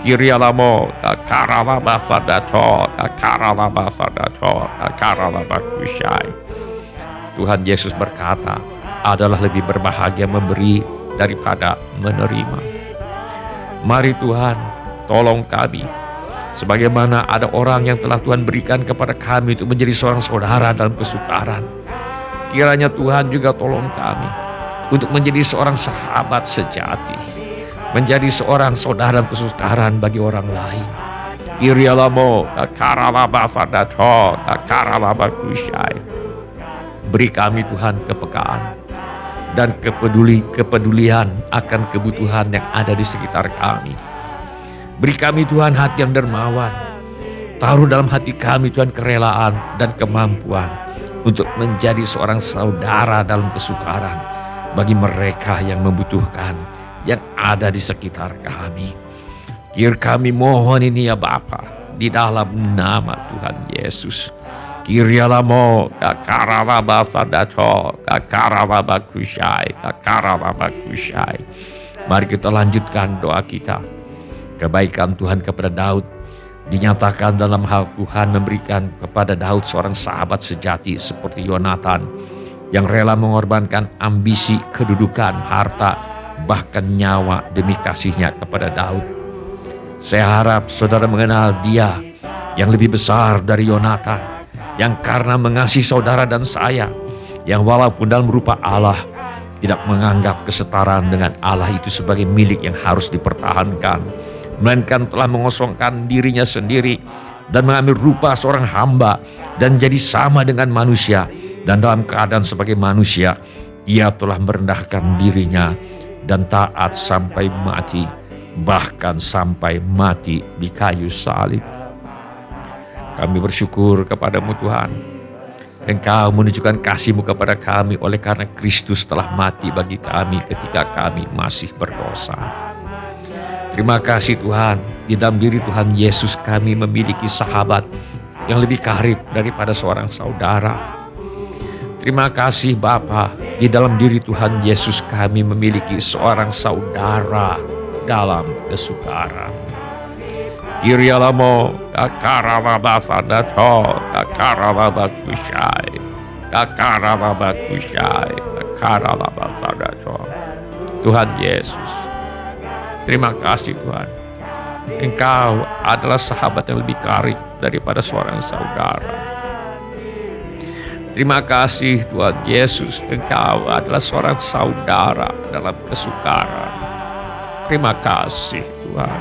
Kirialamo, kakaralabafadato, kakaralabafadato, kakaralabakushai. Tuhan Yesus berkata, adalah lebih berbahagia memberi daripada menerima. Mari Tuhan, tolong kami. Sebagaimana ada orang yang telah Tuhan berikan kepada kami untuk menjadi seorang saudara dalam kesukaran. Kiranya Tuhan juga tolong kami untuk menjadi seorang sahabat sejati, menjadi seorang saudara dalam kesukaran bagi orang lain. Irialamo, kakaralabafadato, kakaralabakushai. Beri kami Tuhan kepekaan dan kepedulian akan kebutuhan yang ada di sekitar kami. Beri kami Tuhan hati yang dermawan. Taruh dalam hati kami Tuhan kerelaan dan kemampuan untuk menjadi seorang saudara dalam kesukaran bagi mereka yang membutuhkan, yang ada di sekitar kami. Kami mohon ini ya Bapa, di dalam nama Tuhan Yesus. Kirialamo, kakaralabafadato, kakaralabakushai, kakaralabakushai. Mari kita lanjutkan doa kita. Kebaikan Tuhan kepada Daud dinyatakan dalam hal Tuhan memberikan kepada Daud seorang sahabat sejati seperti Yonatan yang rela mengorbankan ambisi, kedudukan, harta, bahkan nyawa demi kasihnya kepada Daud. Saya harap saudara mengenal dia yang lebih besar dari Yonatan, yang karena mengasihi saudara dan saya, yang walaupun dalam rupa Allah tidak menganggap kesetaraan dengan Allah itu sebagai milik yang harus dipertahankan, melainkan telah mengosongkan dirinya sendiri dan mengambil rupa seorang hamba dan jadi sama dengan manusia, dan dalam keadaan sebagai manusia ia telah merendahkan dirinya dan taat sampai mati, bahkan sampai mati di kayu salib. Kami bersyukur kepadamu Tuhan. Engkau menunjukkan kasih-Mu kepada kami oleh karena Kristus telah mati bagi kami ketika kami masih berdosa. Terima kasih Tuhan, di dalam diri Tuhan Yesus kami memiliki sahabat yang lebih karib daripada seorang saudara. Terima kasih Bapa, Di dalam diri Tuhan Yesus kami memiliki seorang saudara dalam kesukaran. Kirialamo kakaralabasandato kakaralabakushai kakaralabakushai kakaralabasandato. Tuhan Yesus, terima kasih Tuhan. Engkau adalah sahabat yang lebih karib daripada seorang saudara. Terima kasih Tuhan Yesus, Engkau adalah seorang saudara dalam kesukaran. Terima kasih Tuhan.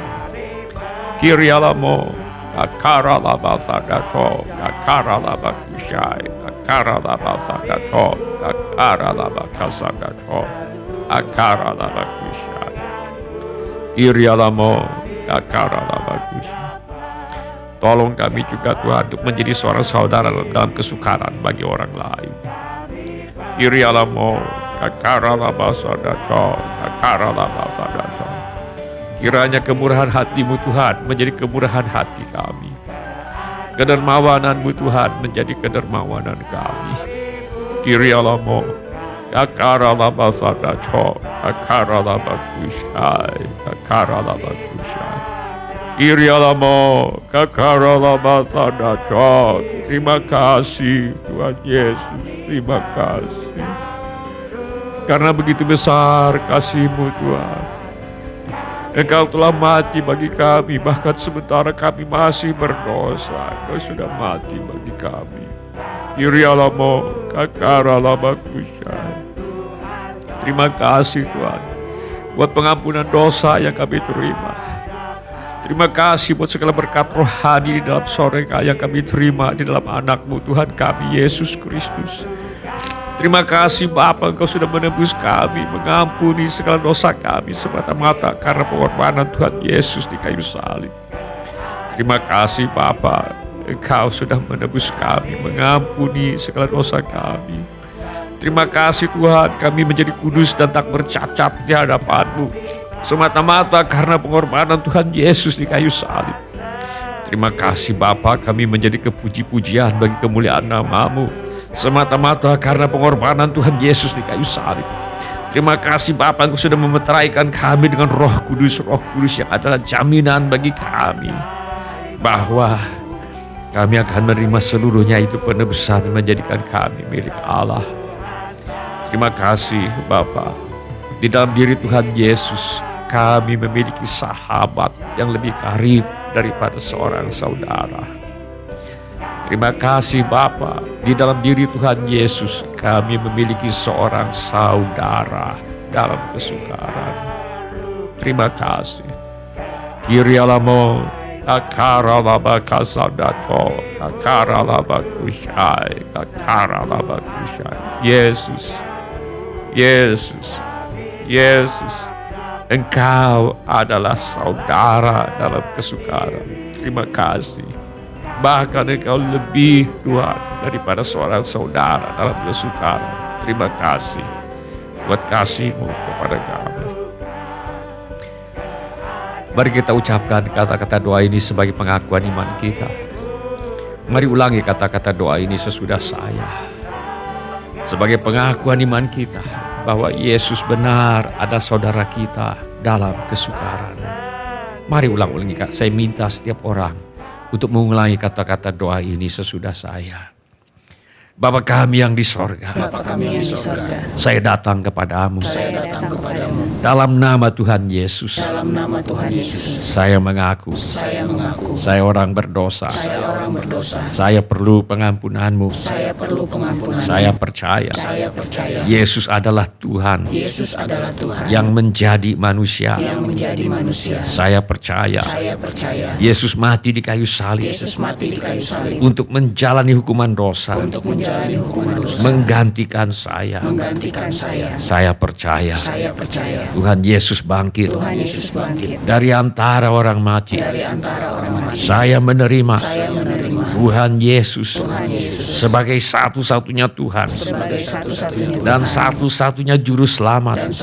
Kirialamo kakaralabasadato kakaralabakushai kakaralabasadato kakaralabakasadato kakaralabakushai. Kirialamo kakaralabakushai. Tolong kami juga Tuhan untuk menjadi seorang saudara dalam kesukaran bagi orang lain. Kirialamo kakaralabasadato kakaralabasadato. Kiranya kemurahan hati-Mu Tuhan menjadi kemurahan hati kami. Kedermawanan-Mu Tuhan menjadi kedermawanan kami. Kirialamo kakaralabasadato kakaralabakushai kakaralabakushai. Kirialamo kakaralabasadato. Terima kasih Tuhan Yesus, terima kasih. Karena begitu besar kasih-Mu Tuhan. Engkau telah mati bagi kami, bahkan sementara kami masih berdosa, Engkau sudah mati bagi kami. Kirialamo kakaralabakushai. Terima kasih Tuhan buat pengampunan dosa yang kami terima. Terima kasih buat segala berkat rohani di dalam sore yang kami terima di dalam anak-Mu Tuhan kami Yesus Kristus. Terima kasih Bapa, Engkau sudah menebus kami, mengampuni segala dosa kami semata-mata karena pengorbanan Tuhan Yesus di kayu salib. Terima kasih Bapa, Engkau sudah menebus kami, mengampuni segala dosa kami. Terima kasih Tuhan, kami menjadi kudus dan tak bercacat di hadapan-Mu semata-mata karena pengorbanan Tuhan Yesus di kayu salib. Terima kasih Bapa, kami menjadi kepuji-pujian bagi kemuliaan nama-Mu semata-mata karena pengorbanan Tuhan Yesus di kayu salib. Terima kasih Bapa, Engkau sudah memeteraikan kami dengan Roh Kudus yang adalah jaminan bagi kami bahwa kami akan menerima seluruhnya itu penebusan menjadikan kami milik Allah. Terima kasih Bapa, di dalam diri Tuhan Yesus kami memiliki sahabat yang lebih karib daripada seorang saudara. Terima kasih Bapa, di dalam diri Tuhan Yesus kami memiliki seorang saudara dalam kesukaran. Terima kasih. Kirialamo kakaralabakasadato kakaralabakushai kakaralabakushai. Yesus, Yesus, Yesus, Engkau adalah saudara dalam kesukaran. Terima kasih. Bahkan Engkau lebih Tuhan daripada seorang saudara dalam kesukaran. Terima kasih buat kasih-Mu kepada kami. Mari kita ucapkan kata-kata doa ini sebagai pengakuan iman kita. Mari ulangi kata-kata doa ini sesudah saya. Sebagai pengakuan iman kita bahwa Yesus benar ada saudara kita dalam kesukaran. Mari ulang-ulangi Kak. Saya minta setiap orang untuk mengulangi kata-kata doa ini sesudah saya. Bapa kami yang di sorga, saya datang kepadamu, dalam nama Tuhan Yesus, saya mengaku, saya orang berdosa, saya perlu pengampunan-Mu, saya percaya, Yesus adalah Tuhan, yang menjadi manusia, saya percaya, Yesus mati di kayu salib, untuk menjalani hukuman dosa, menggantikan saya. Saya percaya Tuhan Yesus bangkit dari antara orang mati. Saya menerima Tuhan Yesus sebagai satu-satunya Tuhan dan satu-satunya juru selamat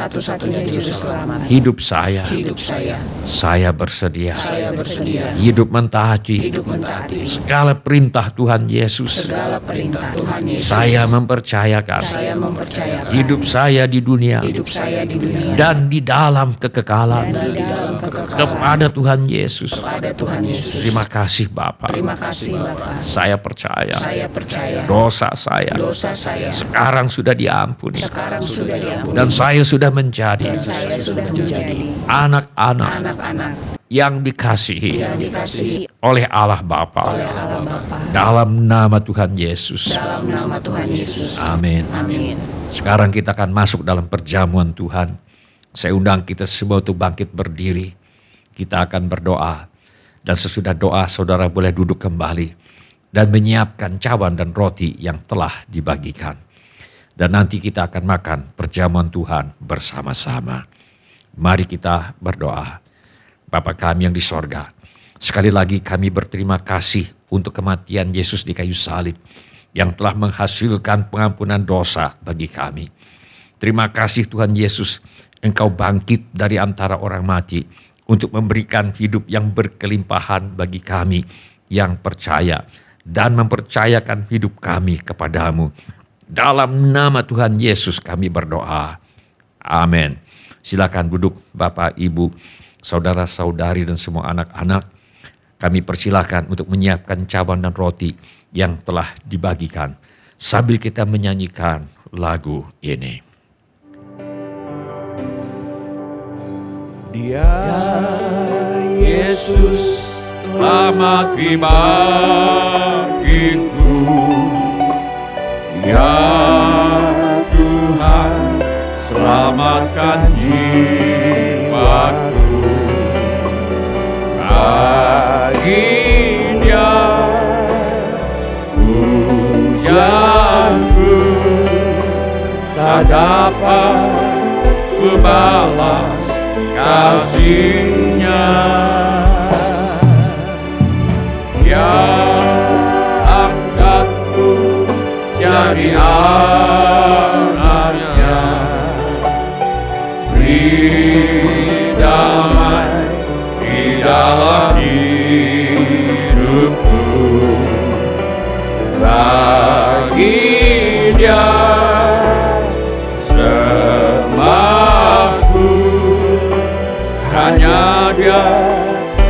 hidup saya bersedia hidup mentaati segala perintah Tuhan Yesus. Saya mempercayakan hidup saya di dunia dan di dalam kekekalan kepada Tuhan Yesus. Terima kasih Bapa. Saya percaya dosa saya sekarang sudah diampuni dan saya sudah menjadi anak-anak yang dikasihi oleh Allah Bapa. Dalam nama Tuhan Yesus. Amin. Sekarang kita akan masuk dalam perjamuan Tuhan. Saya undang kita semua untuk bangkit berdiri. Kita akan berdoa. Dan sesudah doa saudara boleh duduk kembali dan menyiapkan cawan dan roti yang telah dibagikan. Dan nanti kita akan makan perjamuan Tuhan bersama-sama. Mari kita berdoa. Bapa kami yang di sorga, sekali lagi kami berterima kasih untuk kematian Yesus di kayu salib yang telah menghasilkan pengampunan dosa bagi kami. Terima kasih Tuhan Yesus, Engkau bangkit dari antara orang mati untuk memberikan hidup yang berkelimpahan bagi kami yang percaya dan mempercayakan hidup kami kepadamu. Dalam nama Tuhan Yesus kami berdoa. Amin. Silakan duduk Bapak, Ibu, saudara-saudari dan semua anak-anak. Kami persilakan untuk menyiapkan cawan dan roti yang telah dibagikan sambil kita menyanyikan lagu ini. Dia Yesus telah mati bagiku. Ya Tuhan, selamatkan jiwaku. Bagi Dia pujianku tak dapat ku balas kasih-Nya. Dia angkatku jadi anak-Nya, beri damai di dalam hidupku. Bagi Dia sembahku, hanya Dia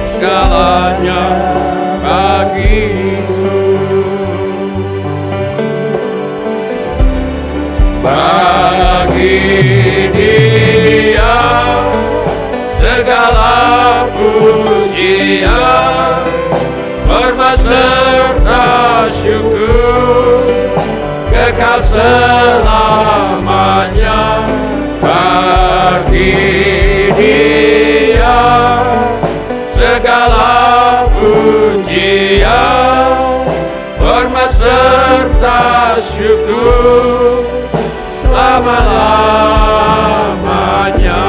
segalanya bagiku. Bagi Dia segala pujian, hormat serta syukur kekal selamanya. Bagi Dia segala pujian, hormat serta syukur selama-lamanya.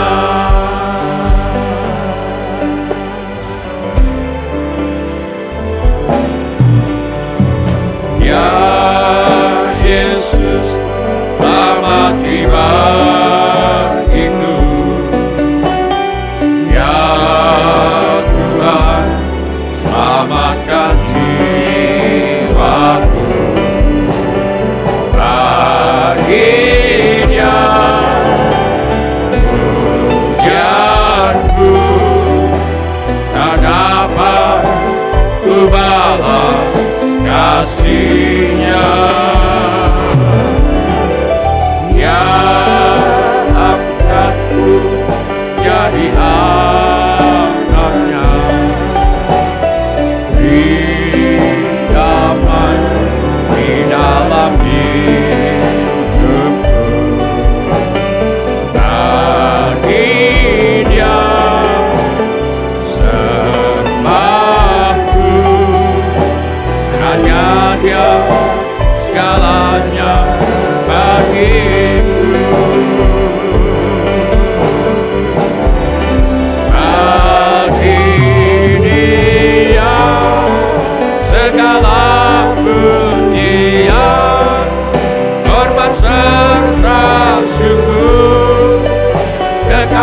Ya Yesus telah mati bagiku.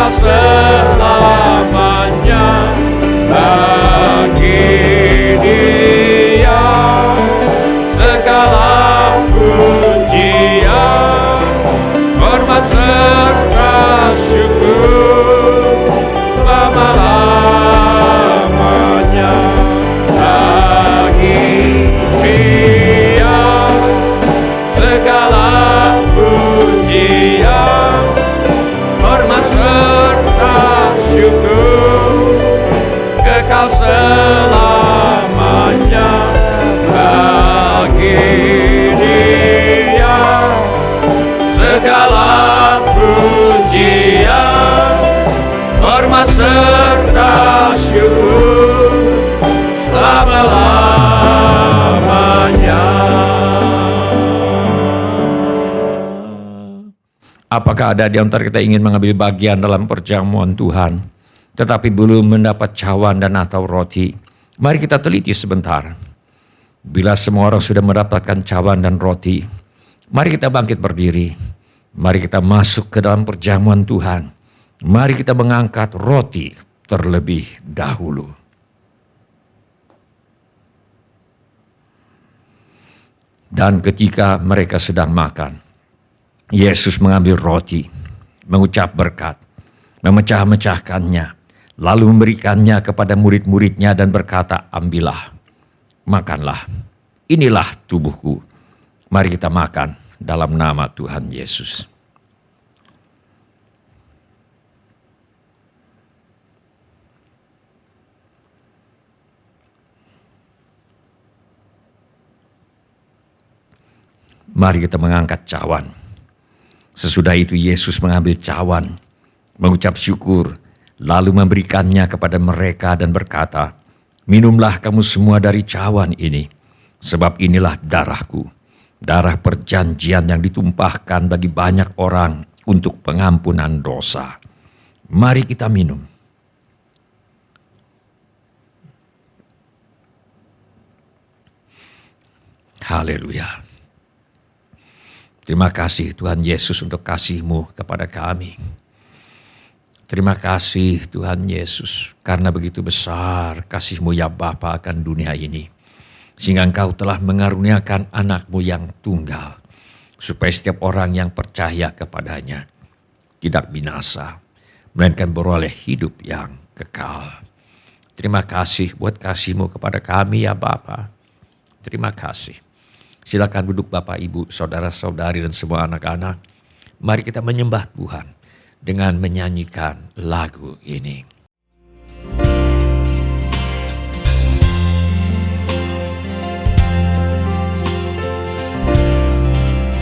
kekal selamanya. Bagi Dia segala pujian, hormat serta syukur selama-lamanya. Bagi Dia segala pujian, hormat serta syukur kekal selamanya. Bagi Dia segala pujian, hormat serta syukur selama-lamanya. Apakah ada di antara kita ingin mengambil bagian dalam perjamuan Tuhan, tetapi belum mendapat cawan dan atau roti? Mari kita teliti sebentar. Bila semua orang sudah mendapatkan cawan dan roti, mari kita bangkit berdiri. Mari kita masuk ke dalam perjamuan Tuhan. Mari kita mengangkat roti terlebih dahulu. Dan ketika mereka sedang makan, Yesus mengambil roti, mengucap berkat, memecah-mecahkannya, lalu memberikannya kepada murid-muridnya dan berkata, ambillah, makanlah, inilah tubuhku. Mari kita makan dalam nama Tuhan Yesus. Mari kita mengangkat cawan. Sesudah itu Yesus mengambil cawan, mengucap syukur, lalu memberikannya kepada mereka dan berkata, minumlah kamu semua dari cawan ini, sebab inilah darahku, darah perjanjian yang ditumpahkan bagi banyak orang untuk pengampunan dosa. Mari kita minum. Haleluya. Terima kasih Tuhan Yesus untuk kasih-Mu kepada kami. Terima kasih Tuhan Yesus, karena begitu besar kasih-Mu ya Bapa akan dunia ini, sehingga Engkau telah mengaruniakan anak-Mu yang tunggal, supaya setiap orang yang percaya kepadanya tidak binasa, melainkan beroleh hidup yang kekal. Terima kasih buat kasih-Mu kepada kami ya Bapa. Terima kasih. Silakan duduk Bapak, Ibu, saudara-saudari dan semua anak-anak. Mari kita menyembah Tuhan dengan menyanyikan lagu ini.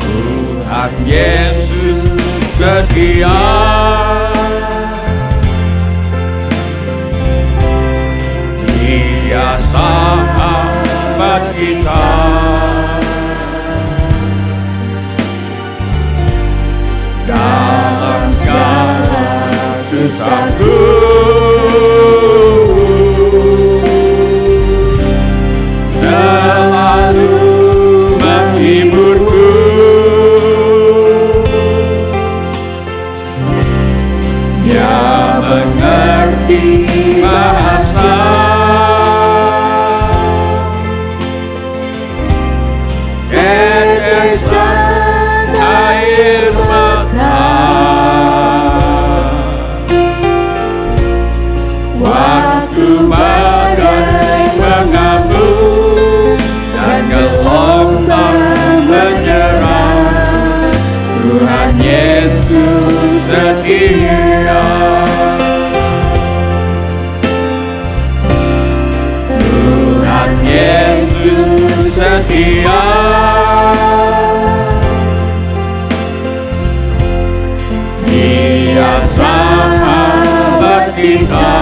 Tuhan Yesus setia, Dia sahabat kita. Dalam segala susahku, selalu menghiburku. Dia mengerti bahasa tetesan air mata. Waktu badai mengamuk dan gelombang menyerang, Tuhan Yesus setia. Tuhan Yesus setia. Dia sahabat kita.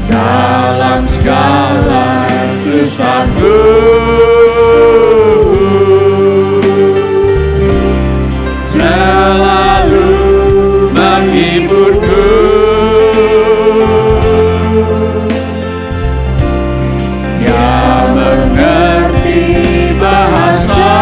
Dalam segala susahku, selalu menghiburku. Dia mengerti bahasa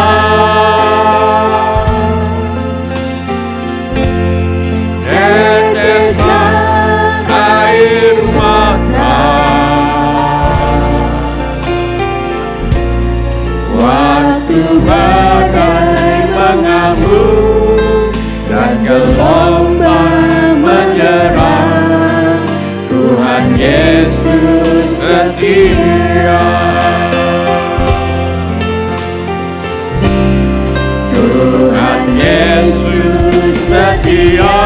badai mengamuk dan gelombang menyerang, Tuhan Yesus setia. Tuhan Yesus setia.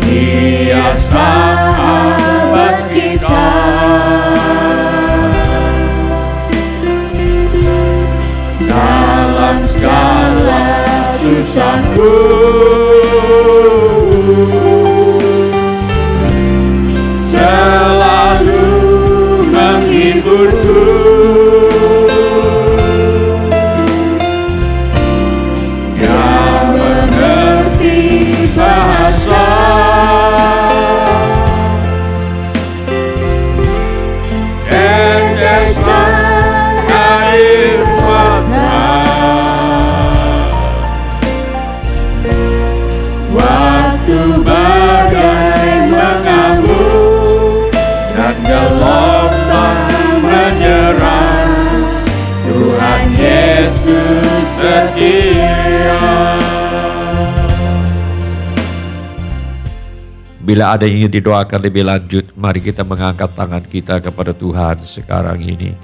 Dia sahabat kita. Dalam segala susahku, selalu menghiburku. Dia mengerti bahasa tetesan air mata. Waktu badai mengamuk dan gelombang menyerang, Tuhan Yesus setia. Bila ada yang ingin didoakan lebih lanjut, mari kita mengangkat tangan kita kepada Tuhan sekarang ini.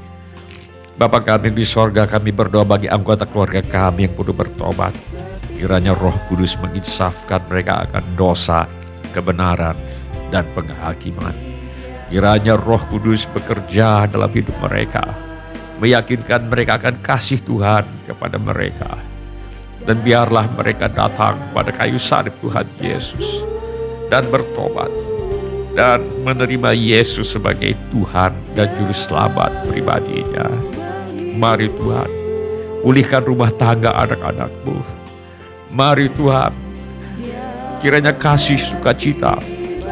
Bapa kami di sorga, kami berdoa bagi anggota keluarga kami yang perlu bertobat. Kiranya Roh Kudus menginsafkan mereka akan dosa, kebenaran, dan penghakiman. Kiranya Roh Kudus bekerja dalam hidup mereka, meyakinkan mereka akan kasih Tuhan kepada mereka. Dan biarlah mereka datang pada kayu salib Tuhan Yesus dan bertobat dan menerima Yesus sebagai Tuhan dan Juru Selamat pribadinya. Mari Tuhan, pulihkan rumah tangga anak-anak-Mu. Mari Tuhan, kiranya kasih, sukacita,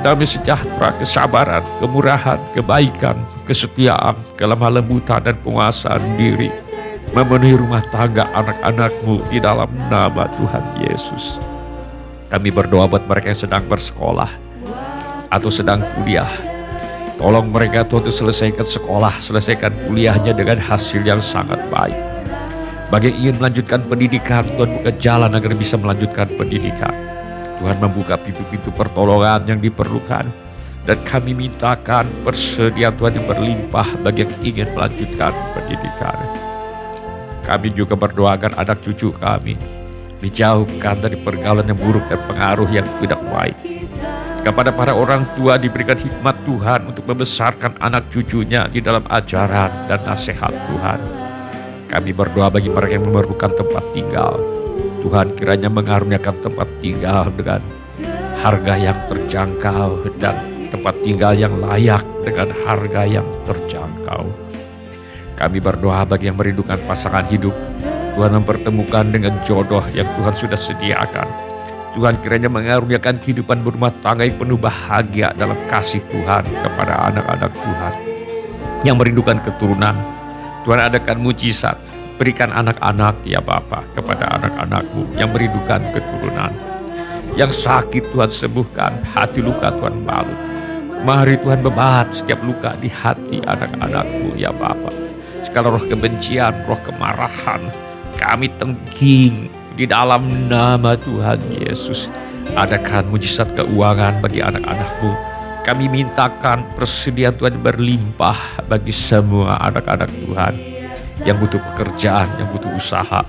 damai sejahtera, kesabaran, kemurahan, kebaikan, kesetiaan, kelemah lembutan, dan penguasaan diri memenuhi rumah tangga anak-anak-Mu di dalam nama Tuhan Yesus. Kami berdoa buat mereka yang sedang bersekolah atau sedang kuliah. Tolong mereka Tuhan untuk selesaikan sekolah, selesaikan kuliahnya dengan hasil yang sangat baik. Bagi yang ingin melanjutkan pendidikan, Tuhan buka jalan agar bisa melanjutkan pendidikan. Tuhan membuka pintu-pintu pertolongan yang diperlukan. Dan kami mintakan persediaan Tuhan yang berlimpah bagi yang ingin melanjutkan pendidikan. Kami juga berdoa agar anak cucu kami dijauhkan dari pergaulan yang buruk dan pengaruh yang tidak baik. Kepada para orang tua diberikan hikmat Tuhan untuk membesarkan anak cucunya di dalam ajaran dan nasihat Tuhan. Kami berdoa bagi mereka yang memerlukan tempat tinggal. Tuhan kiranya mengaruniakan tempat tinggal dengan harga yang terjangkau dan tempat tinggal yang layak dengan harga yang terjangkau. Kami berdoa bagi yang merindukan pasangan hidup, Tuhan mempertemukan dengan jodoh yang Tuhan sudah sediakan. Tuhan kiranya mengaruniakan kehidupan berumah tangga yang penuh bahagia dalam kasih Tuhan kepada anak-anak Tuhan. Yang merindukan keturunan, Tuhan adakan mujizat. Berikan anak-anak ya Bapa kepada anak-anak-Mu yang merindukan keturunan. Yang sakit Tuhan sembuhkan, hati luka Tuhan balut. Mari Tuhan bebat setiap luka di hati anak-anak-Mu ya Bapa. Segala roh kebencian, roh kemarahan, kami tengking di dalam nama Tuhan Yesus. Adakan mujizat keuangan bagi anak-anak-Mu. Kami mintakan persediaan Tuhan berlimpah bagi semua anak-anak Tuhan yang butuh pekerjaan, yang butuh usaha.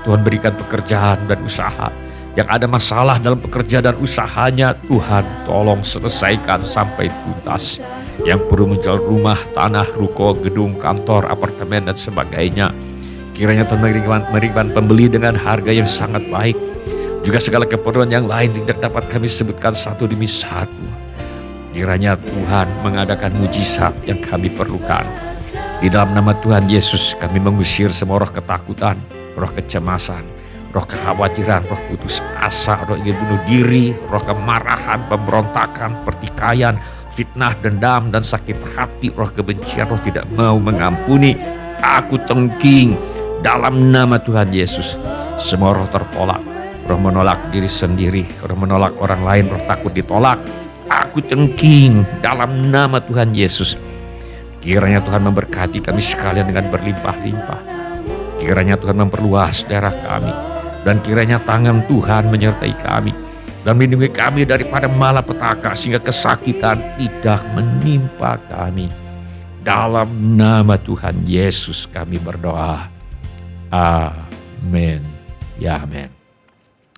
Tuhan berikan pekerjaan dan usaha. Yang ada masalah dalam pekerjaan dan usahanya, Tuhan tolong selesaikan sampai tuntas. Yang perlu menjual rumah, tanah, ruko, gedung, kantor, apartemen, dan sebagainya, kiranya Tuhan memberikan pembeli dengan harga yang sangat baik. Juga segala keperluan yang lain tidak dapat kami sebutkan satu demi satu. Kiranya Tuhan mengadakan mujizat yang kami perlukan. Di dalam nama Tuhan Yesus kami mengusir semua roh ketakutan, roh kecemasan, roh kekhawatiran, roh putus asa, roh ingin bunuh diri, roh kemarahan, pemberontakan, pertikaian, fitnah, dendam, dan sakit hati, roh kebencian, roh tidak mau mengampuni. Aku tengking dalam nama Tuhan Yesus. Semua roh tertolak, roh menolak diri sendiri, roh menolak orang lain, roh takut ditolak. Aku tengking dalam nama Tuhan Yesus. Kiranya Tuhan memberkati kami sekalian dengan berlimpah-limpah. Kiranya Tuhan memperluas daerah kami. Dan kiranya tangan Tuhan menyertai kami. Dan melindungi kami daripada malapetaka sehingga kesakitan tidak menimpa kami. Dalam nama Tuhan Yesus kami berdoa. Amin. Ya amin.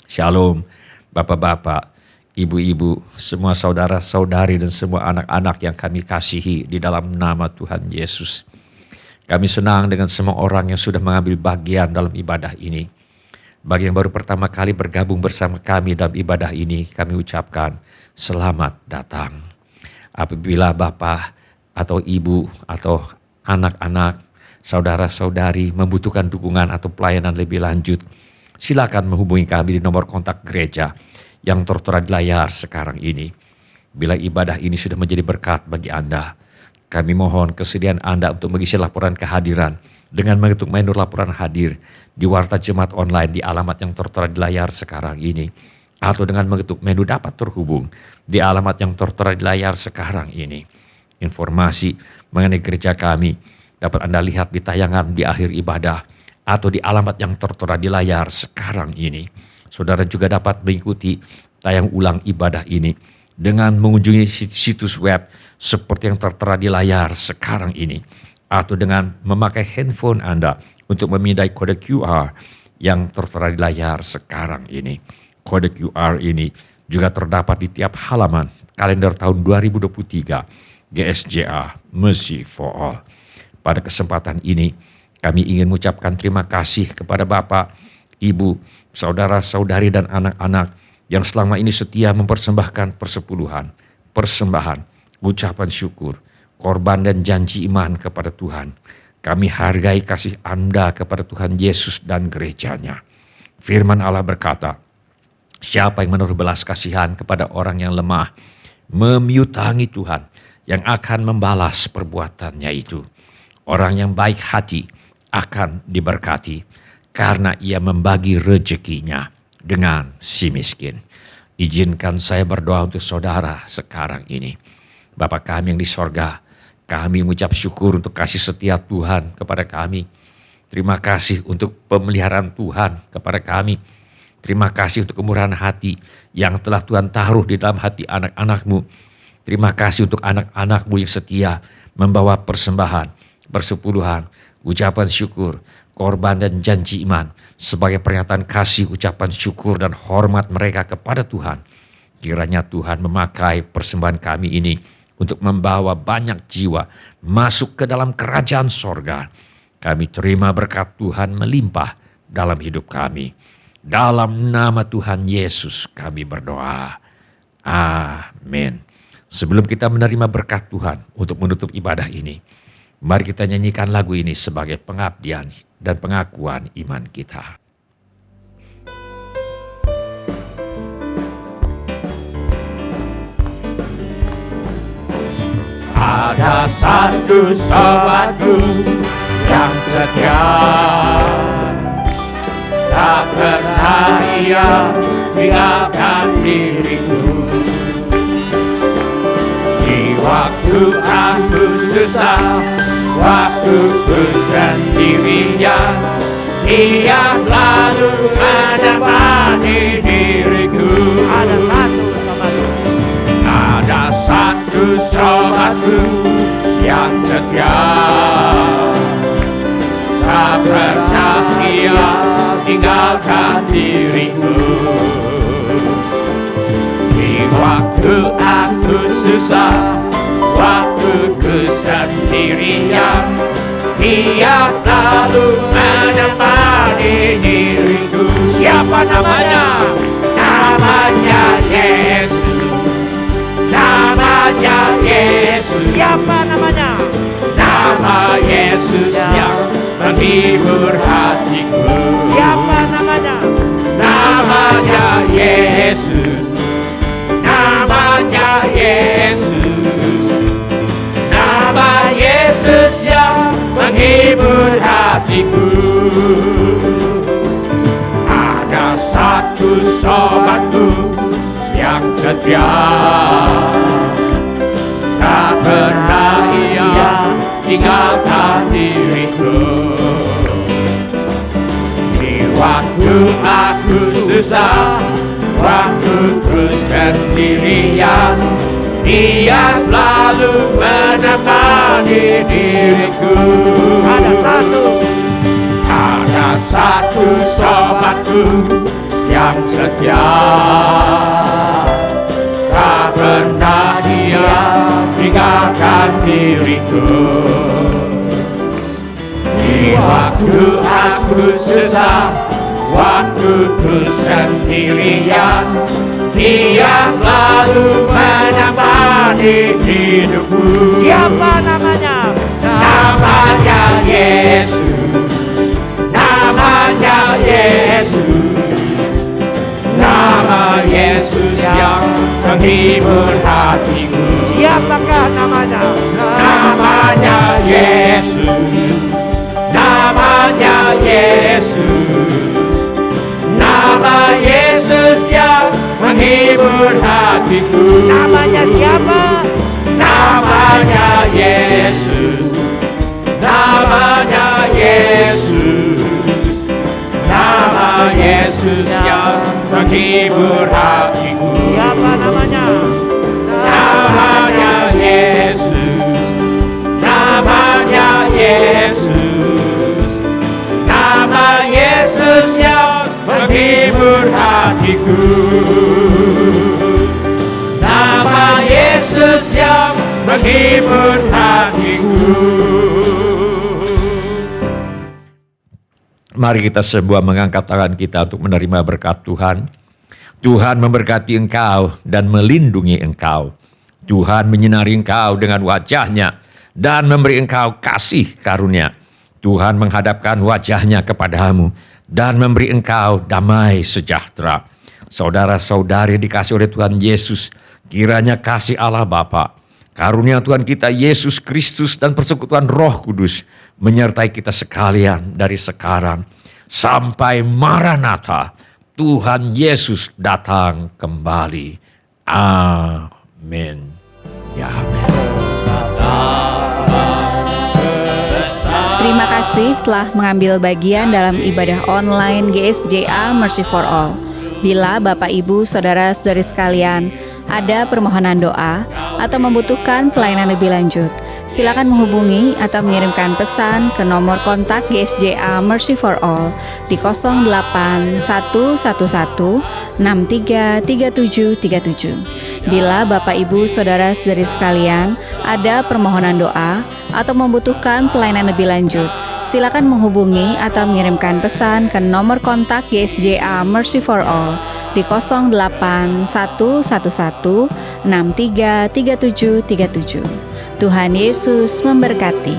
Shalom Bapak-bapak, Ibu-ibu, semua saudara-saudari dan semua anak-anak yang kami kasihi di dalam nama Tuhan Yesus. Kami senang dengan semua orang yang sudah mengambil bagian dalam ibadah ini. Bagi yang baru pertama kali bergabung bersama kami dalam ibadah ini, kami ucapkan selamat datang. Apabila Bapak atau Ibu atau anak-anak, saudara-saudari membutuhkan dukungan atau pelayanan lebih lanjut, silakan menghubungi kami di nomor kontak gereja yang tertera di layar sekarang ini. Bila ibadah ini sudah menjadi berkat bagi Anda, kami mohon kesediaan Anda untuk mengisi laporan kehadiran dengan mengetuk menu laporan hadir di Warta Jemaat Online di alamat yang tertera di layar sekarang ini, atau dengan mengetuk menu dapat terhubung di alamat yang tertera di layar sekarang ini. Informasi mengenai gereja kami dapat Anda lihat di tayangan di akhir ibadah atau di alamat yang tertera di layar sekarang ini. Saudara juga dapat mengikuti tayang ulang ibadah ini dengan mengunjungi situs web seperti yang tertera di layar sekarang ini, atau dengan memakai handphone Anda untuk memindai kode QR yang tertera di layar sekarang ini. Kode QR ini juga terdapat di tiap halaman kalender tahun 2023 GSJA Mercy for All. Pada kesempatan ini kami ingin mengucapkan terima kasih kepada Bapak, Ibu, saudara-saudari dan anak-anak yang selama ini setia mempersembahkan persepuluhan, persembahan, ucapan syukur, korban dan janji iman kepada Tuhan. Kami hargai kasih Anda kepada Tuhan Yesus dan gerejanya. Firman Allah berkata, siapa yang menaruh belas kasihan kepada orang yang lemah, memiutangi Tuhan yang akan membalas perbuatannya itu. Orang yang baik hati akan diberkati, karena ia membagi rezekinya dengan si miskin. Izinkan saya berdoa untuk saudara sekarang ini. Bapa kami yang di sorga, kami mengucap syukur untuk kasih setia Tuhan kepada kami. Terima kasih untuk pemeliharaan Tuhan kepada kami. Terima kasih untuk kemurahan hati yang telah Tuhan taruh di dalam hati anak-anak-Mu. Terima kasih untuk anak-anak-Mu yang setia membawa persembahan, persepuluhan, ucapan syukur, korban dan janji iman sebagai pernyataan kasih, ucapan syukur dan hormat mereka kepada Tuhan. Kiranya Tuhan memakai persembahan kami ini untuk membawa banyak jiwa masuk ke dalam kerajaan sorga. Kami terima berkat Tuhan melimpah dalam hidup kami. Dalam nama Tuhan Yesus kami berdoa. Amin. Sebelum kita menerima berkat Tuhan untuk menutup ibadah ini, mari kita nyanyikan lagu ini sebagai pengabdian dan pengakuan iman kita. Ada satu sobatku yang setia, tak pernah ia tinggalkan diriku. Di waktu aku susah, waktu ku sendirian, ia selalu menemani diriku. Ada satu sobatku yang setia, tak pernah ia tinggalkan diriku. Di waktu aku susah, waktu ku sendirian, ia selalu menemani diriku. Siapa namanya? Namanya Yesus. Namanya Yesus. Siapa namanya? Nama Yesus yang menghibur hatiku. Siapa namanya? Namanya Yesus. Namanya Yesus. Nama Yesus yang menghibur hatiku. Ada satu sobatku yang setia, tak pernah ia tinggalkan diriku. Di waktu aku susah, waktu ku sendirian, Dia selalu menemani diriku. Ada satu sobatku yang setia, tak pernah dia tinggalkan diriku. Di waktu aku susah, waktu ku sendirian, Dia selalu menemani hidupku. Siapa namanya? Namanya Yesus, namanya Yesus, nama Yesus yang menghibur hatiku. Siapakah namanya? Namanya Yesus, namanya Yesus, nama Yesus yang menghibur hatiku. Namanya siapa? Namanya Yesus, namanya Yesus, nama Yesus yang menghibur hatiku. Siapa namanya? Namanya Yesus, namanya Yesus, nama Yesus yang menghibur hatiku. Nama Yesus yang menghibur hatiku. Mari kita sebuah mengangkat tangan kita untuk menerima berkat Tuhan. Tuhan memberkati engkau dan melindungi engkau. Tuhan menyinari engkau dengan wajah-Nya dan memberi engkau kasih karunia. Tuhan menghadapkan wajah-Nya kepadamu dan memberi engkau damai sejahtera. Saudara-saudari dikasih oleh Tuhan Yesus, kiranya kasih Allah Bapa, karunia Tuhan kita Yesus Kristus dan persekutuan Roh Kudus menyertai kita sekalian dari sekarang sampai Maranatha, Tuhan Yesus datang kembali. Amin. Ya, amin. Terima kasih telah mengambil bagian dalam ibadah online GSJA Mercy for All. Bila Bapak, Ibu, Saudara-saudari sekalian ada permohonan doa atau membutuhkan pelayanan lebih lanjut, silakan menghubungi atau mengirimkan pesan ke nomor kontak GSJA Mercy for All di 08111633737. Bila Bapak, Ibu, Saudara-saudari sekalian ada permohonan doa atau membutuhkan pelayanan lebih lanjut, silakan menghubungi atau mengirimkan pesan ke nomor kontak GSJA Mercy for All di 08111633737. Tuhan Yesus memberkati.